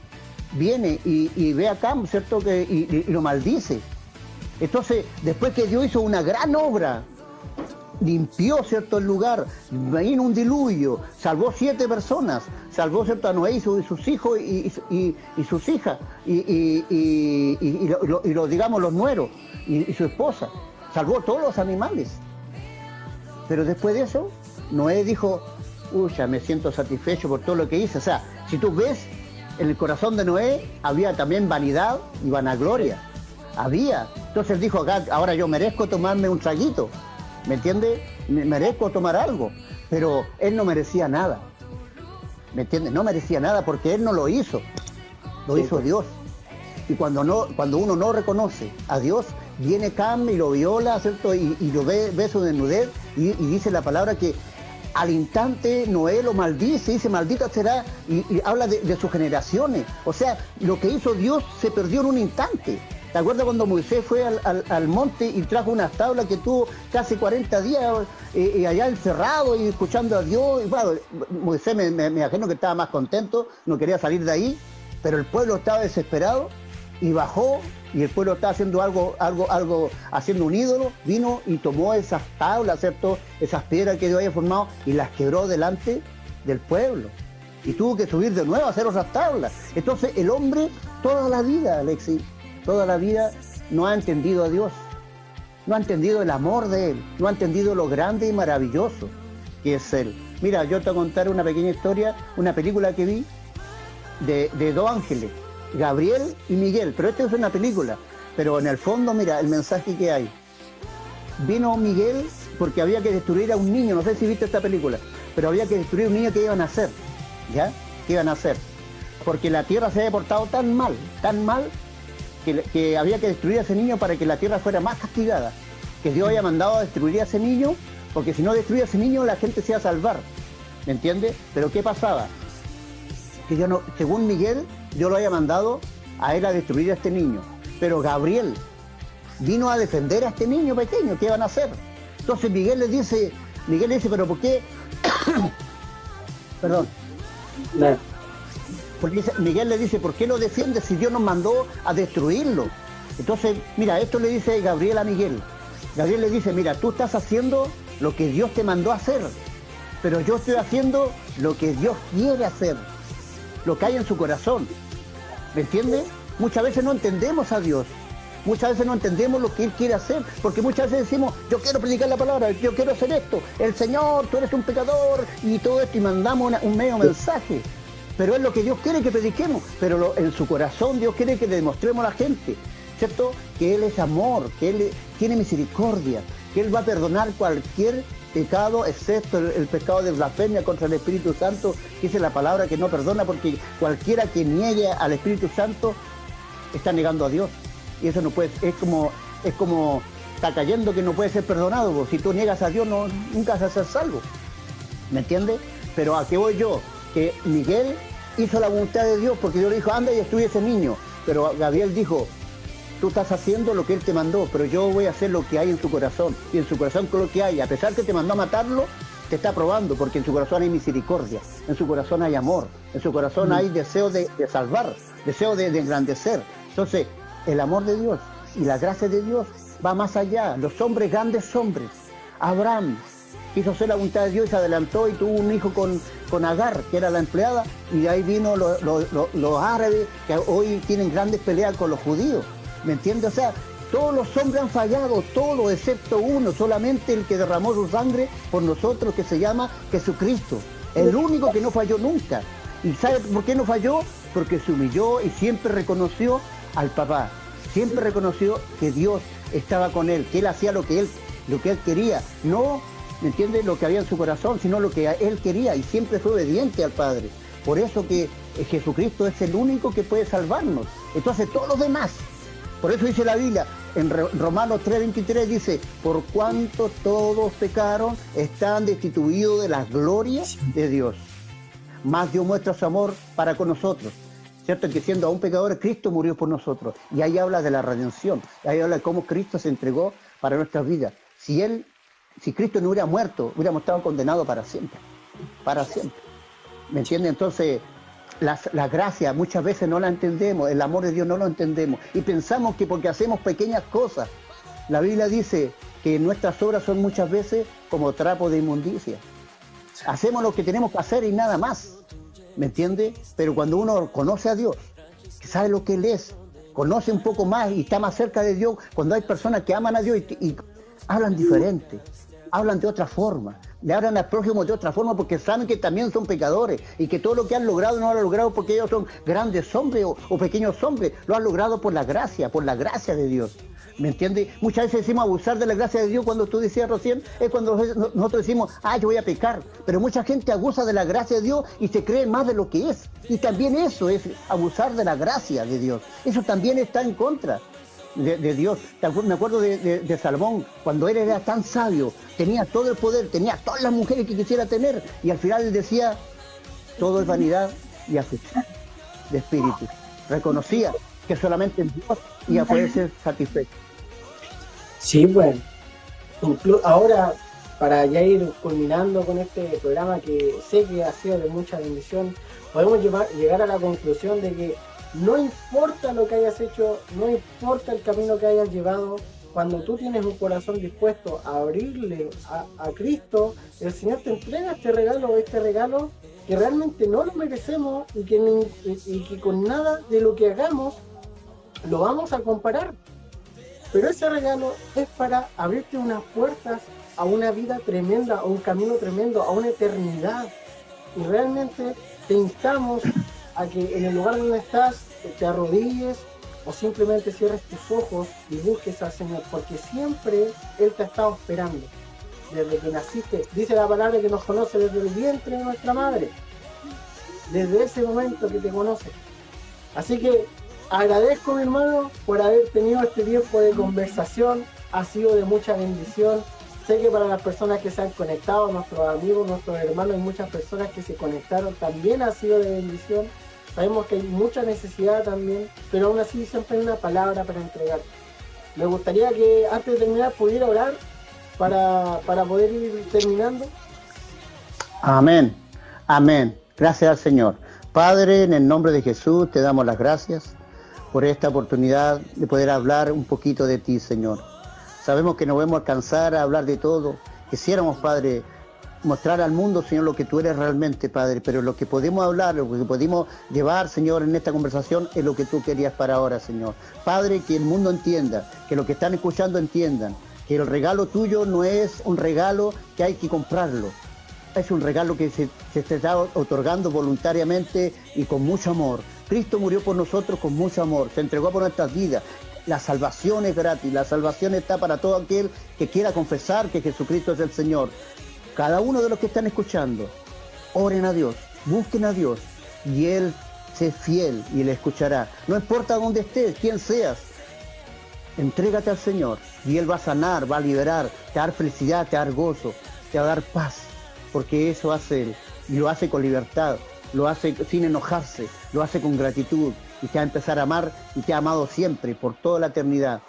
Speaker 3: y ve a Cam, ¿cierto?, y lo maldice. Entonces, después que Dios hizo una gran obra limpió, ¿cierto?, el lugar, vino un diluvio, salvó 7 personas, salvó, ¿cierto?, a Noé y sus hijos y sus hijas, digamos, los nueros, y su esposa, salvó todos los animales. Pero después de eso, Noé dijo, ya me siento satisfecho por todo lo que hice. O sea, si tú ves, en el corazón de Noé había también vanidad y vanagloria. Había. Entonces él dijo, acá, ahora yo merezco tomarme un traguito. ¿Me entiendes? Merezco tomar algo. Pero él no merecía nada. ¿Me entiendes? No merecía nada porque él no lo hizo. Lo hizo Dios. Y cuando uno no reconoce a Dios, viene Cam y lo viola, ¿cierto? Y lo ve su desnudez y dice la palabra que al instante Noé lo maldice, dice maldita será, y habla de sus generaciones. O sea, lo que hizo Dios se perdió en un instante. ¿Te acuerdas cuando Moisés fue al monte y trajo unas tablas que tuvo casi 40 días allá encerrado y escuchando a Dios? Y bueno, Moisés me imagino que estaba más contento, no quería salir de ahí, pero el pueblo estaba desesperado y bajó, y el pueblo estaba haciendo algo, haciendo un ídolo, vino y tomó esas tablas, ¿cierto?, esas piedras que Dios había formado y las quebró delante del pueblo. Y tuvo que subir de nuevo a hacer otras tablas. Entonces el hombre, toda la vida, Alexis, toda la vida no ha entendido a Dios, no ha entendido el amor de Él, no ha entendido lo grande y maravilloso que es Él. Mira, yo te voy a contar una pequeña historia, una película que vi de 2 ángeles, Gabriel y Miguel, pero esta es una película, pero en el fondo, mira, el mensaje que hay. Vino Miguel porque había que destruir a un niño, no sé si viste esta película, pero había que destruir a un niño que iban a hacer, ¿ya? ¿Qué iban a hacer? Porque la tierra se había portado tan mal, que había que destruir a ese niño para que la tierra fuera más castigada, que Dios había mandado a destruir a ese niño, porque si no destruía a ese niño la gente se iba a salvar, ¿me entiendes? Pero ¿qué pasaba? Que yo no, según Miguel, Dios lo había mandado a él a destruir a este niño, pero Gabriel vino a defender a este niño pequeño. ¿Qué iban a hacer? Entonces Miguel le dice, pero ¿por qué? Perdón.
Speaker 2: No.
Speaker 3: Porque Miguel le dice, ¿por qué lo defiende si Dios nos mandó a destruirlo? Entonces, mira, esto le dice Gabriel a Miguel. Gabriel le dice, mira, tú estás haciendo lo que Dios te mandó a hacer, pero yo estoy haciendo lo que Dios quiere hacer, lo que hay en su corazón. ¿Me entiendes? Muchas veces no entendemos a Dios. Muchas veces no entendemos lo que Él quiere hacer, porque muchas veces decimos, yo quiero predicar la palabra, yo quiero hacer esto, el Señor, tú eres un pecador, y todo esto, y mandamos un medio mensaje. Pero es lo que Dios quiere que prediquemos, pero en su corazón Dios quiere que le demostremos a la gente, ¿cierto? Que Él es amor, que Él tiene misericordia, que Él va a perdonar cualquier pecado, excepto el pecado de blasfemia contra el Espíritu Santo, que dice la palabra que no perdona, porque cualquiera que niegue al Espíritu Santo está negando a Dios. Y eso no puede, es como está cayendo que no puede ser perdonado, porque si tú niegas a Dios nunca vas a ser salvo. ¿Me entiendes? Pero ¿a qué voy yo? Que Miguel hizo la voluntad de Dios, porque Dios le dijo, anda y destruye ese niño. Pero Gabriel dijo, tú estás haciendo lo que Él te mandó, pero yo voy a hacer lo que hay en su corazón. Y en su corazón con lo que hay, a pesar que te mandó a matarlo, te está probando, porque en su corazón hay misericordia, en su corazón hay amor, en su corazón hay deseo de salvar, deseo de engrandecer. Entonces, el amor de Dios y la gracia de Dios va más allá. Los hombres, grandes hombres. Abraham quiso hacer la voluntad de Dios y se adelantó y tuvo un hijo con Agar, que era la empleada, y de ahí vino los árabes, que hoy tienen grandes peleas con los judíos. ¿Me entiendes? O sea, todos los hombres han fallado, todos excepto uno, solamente el que derramó su sangre por nosotros, que se llama Jesucristo. El único que no falló nunca. ¿Y sabe por qué no falló? Porque se humilló y siempre reconoció al papá. Siempre reconoció que Dios estaba con él, que él hacía lo que él quería. No, ¿me entiendes?, lo que había en su corazón, sino lo que él quería, y siempre fue obediente al Padre. Por eso que Jesucristo es el único que puede salvarnos. Entonces todos los demás, por eso dice la Biblia, en Romanos 3:23 dice, por cuanto todos pecaron, están destituidos de la gloria de Dios. Mas Dios muestra su amor para con nosotros, ¿cierto? Que siendo aún pecadores, Cristo murió por nosotros. Y ahí habla de la redención, ahí habla de cómo Cristo se entregó para nuestras vidas. Si Cristo no hubiera muerto, hubiéramos estado condenados para siempre. Para siempre. ¿Me entiendes? Entonces, la gracia muchas veces no la entendemos, el amor de Dios no lo entendemos. Y pensamos que porque hacemos pequeñas cosas, la Biblia dice que nuestras obras son muchas veces como trapo de inmundicia. Hacemos lo que tenemos que hacer y nada más, ¿me entiende? Pero cuando uno conoce a Dios, que sabe lo que Él es, conoce un poco más y está más cerca de Dios, cuando hay personas que aman a Dios y hablan diferente, hablan de otra forma, le hablan al prójimo de otra forma porque saben que también son pecadores y que todo lo que han logrado no lo han logrado porque ellos son grandes hombres o pequeños hombres, lo han logrado por la gracia de Dios. ¿Me entiendes? Muchas veces decimos abusar de la gracia de Dios, cuando tú decías recién, es cuando nosotros decimos, yo voy a pecar. Pero mucha gente abusa de la gracia de Dios y se cree más de lo que es. Y también eso es abusar de la gracia de Dios. Eso también está en contra de Dios. Me acuerdo de Salomón, cuando él era tan sabio, tenía todo el poder, tenía todas las mujeres que quisiera tener, y al final él decía, todo es vanidad y aflicción de espíritu. Reconocía que solamente en Dios iba a poder ser satisfecho.
Speaker 2: Sí, bueno. Ahora, para ya ir culminando con este programa que sé que ha sido de mucha bendición, podemos llegar a la conclusión de que no importa lo que hayas hecho, no importa el camino que hayas llevado, cuando tú tienes un corazón dispuesto a abrirle a Cristo, el Señor te entrega este regalo que realmente no lo merecemos y que con nada de lo que hagamos lo vamos a comparar. Pero ese regalo es para abrirte unas puertas a una vida tremenda, a un camino tremendo, a una eternidad. Y realmente te instamos a que en el lugar donde estás te arrodilles o simplemente cierres tus ojos y busques al Señor, porque siempre Él te ha estado esperando. Desde que naciste, dice la palabra que nos conoce desde el vientre de nuestra madre, desde ese momento que te conoce. Así que agradezco, mi hermano, por haber tenido este tiempo de conversación. Ha sido de mucha bendición. Sé que para las personas que se han conectado, nuestros amigos, nuestros hermanos y muchas personas que se conectaron, también ha sido de bendición. Sabemos que hay mucha necesidad también, pero aún así siempre hay una palabra para entregar. Me gustaría que antes de terminar pudiera orar para poder ir terminando.
Speaker 3: Amén, amén. Gracias al Señor. Padre, en el nombre de Jesús te damos las gracias por esta oportunidad de poder hablar un poquito de ti, Señor. Sabemos que no podemos alcanzar a hablar de todo. Quisiéramos, Padre, mostrar al mundo, Señor, lo que tú eres realmente, Padre, pero lo que podemos hablar, lo que podemos llevar, Señor, en esta conversación es lo que tú querías para ahora, Señor. Padre, que el mundo entienda, que los que están escuchando entiendan, que el regalo tuyo no es un regalo que hay que comprarlo. Es un regalo que se está otorgando voluntariamente y con mucho amor. Cristo murió por nosotros con mucho amor, se entregó por nuestras vidas. La salvación es gratis, la salvación está para todo aquel que quiera confesar que Jesucristo es el Señor. Cada uno de los que están escuchando, oren a Dios, busquen a Dios y Él sé fiel y le escuchará. No importa dónde estés, quién seas, entrégate al Señor y Él va a sanar, va a liberar, te va a dar felicidad, te va a dar gozo, te va a dar paz, porque eso hace Él y lo hace con libertad, lo hace sin enojarse, lo hace con gratitud y te va a empezar a amar y te ha amado siempre por toda la eternidad.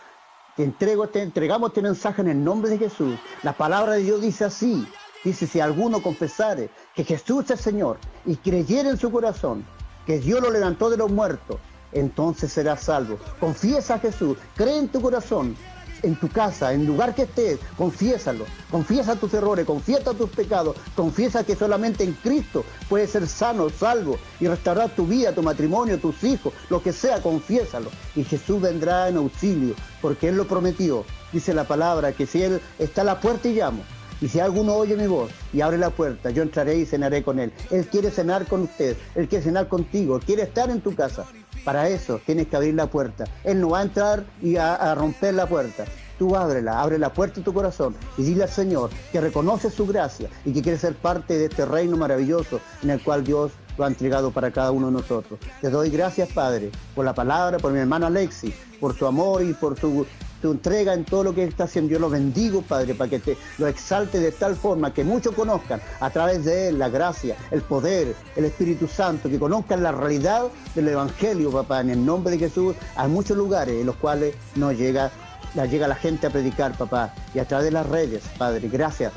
Speaker 3: Te entregamos este mensaje en el nombre de Jesús. La palabra de Dios dice así. Dice, si alguno confesare que Jesús es Señor y creyere en su corazón que Dios lo levantó de los muertos, entonces será salvo. Confiesa a Jesús, cree en tu corazón, en tu casa, en el lugar que estés, confiésalo. Confiesa tus errores, confiesa tus pecados, confiesa que solamente en Cristo puedes ser sano, salvo y restaurar tu vida, tu matrimonio, tus hijos, lo que sea, confiésalo. Y Jesús vendrá en auxilio, porque Él lo prometió. Dice la palabra que si Él está a la puerta y llamo, y si alguno oye mi voz y abre la puerta, yo entraré y cenaré con Él. Él quiere cenar con usted, Él quiere cenar contigo, Él quiere estar en tu casa. Para eso tienes que abrir la puerta. Él no va a entrar y a romper la puerta. Tú ábrela, abre la puerta de tu corazón y dile al Señor que reconoce su gracia y que quiere ser parte de este reino maravilloso en el cual Dios lo ha entregado para cada uno de nosotros. Te doy gracias, Padre, por la palabra, por mi hermano Alexis, por su amor y por tu entrega en todo lo que está haciendo. Yo lo bendigo, Padre, para que te lo exalte de tal forma que muchos conozcan a través de Él la gracia, el poder, el Espíritu Santo, que conozcan la realidad del Evangelio, papá, en el nombre de Jesús, a muchos lugares en los cuales no llega la gente a predicar, papá, y a través de las redes, Padre. Gracias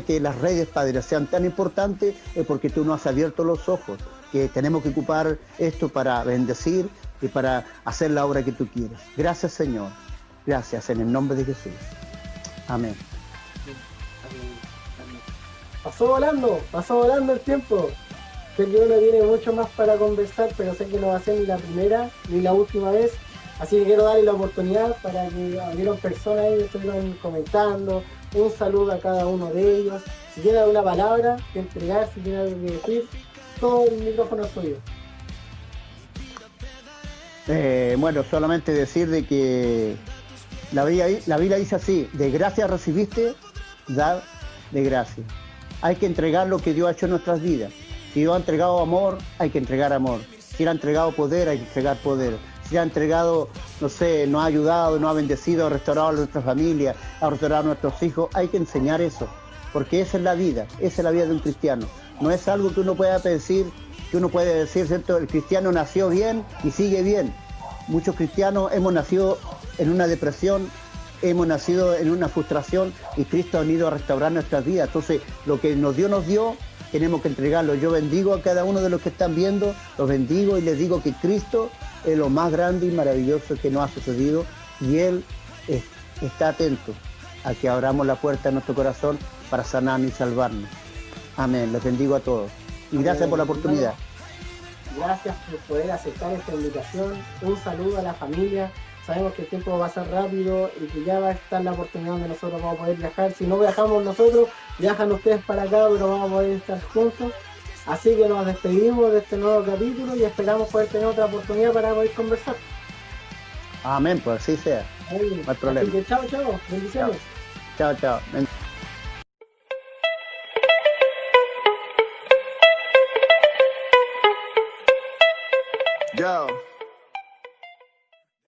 Speaker 3: que las redes, Padre, sean tan importantes, porque tú nos has abierto los ojos, que tenemos que ocupar esto para bendecir y para hacer la obra que tú quieres. Gracias, Señor. Gracias, en el nombre de Jesús. Amén.
Speaker 2: Pasó volando el tiempo. Sé que uno tiene mucho más para conversar, pero sé que no va a ser ni la primera ni la última vez. Así que quiero darle la oportunidad para que abrieron personas y estuvieron comentando. Un saludo a cada uno de ellos. Si tiene alguna palabra que entregar, si tiene algo que decir, todo el micrófono es suyo.
Speaker 3: Bueno, solamente decir de que la Biblia dice así: de gracia recibiste, dar de gracia. Hay que entregar lo que Dios ha hecho en nuestras vidas. Si Dios ha entregado amor, hay que entregar amor. Si Él ha entregado poder, hay que entregar poder. Si ha entregado, no sé, nos ha ayudado, nos ha bendecido, ha restaurado a nuestra familia, ha restaurado a nuestros hijos, hay que enseñar eso. Porque esa es la vida de un cristiano. No es algo que uno pueda decir, ¿cierto? El cristiano nació bien y sigue bien. Muchos cristianos hemos nacido en una depresión, hemos nacido en una frustración y Cristo ha venido a restaurar nuestras vidas. Entonces, lo que nos dio, tenemos que entregarlo. Yo bendigo a cada uno de los que están viendo, los bendigo y les digo que Cristo es lo más grande y maravilloso que nos ha sucedido y Él está atento a que abramos la puerta de nuestro corazón para sanarnos y salvarnos. Amén. Les bendigo a todos. Y gracias por la oportunidad.
Speaker 2: Gracias por poder aceptar esta invitación. Un saludo a la familia. Sabemos que el tiempo va a ser rápido y que ya va a estar la oportunidad donde nosotros vamos a poder viajar. Si no viajamos nosotros, viajan ustedes para acá, pero vamos a poder estar juntos. Así que nos despedimos de este nuevo capítulo y esperamos poder tener otra oportunidad para poder conversar.
Speaker 3: Amén, pues así sea. No hay problema.
Speaker 2: Así que chao, bendiciones.
Speaker 3: Chao.
Speaker 1: Yo.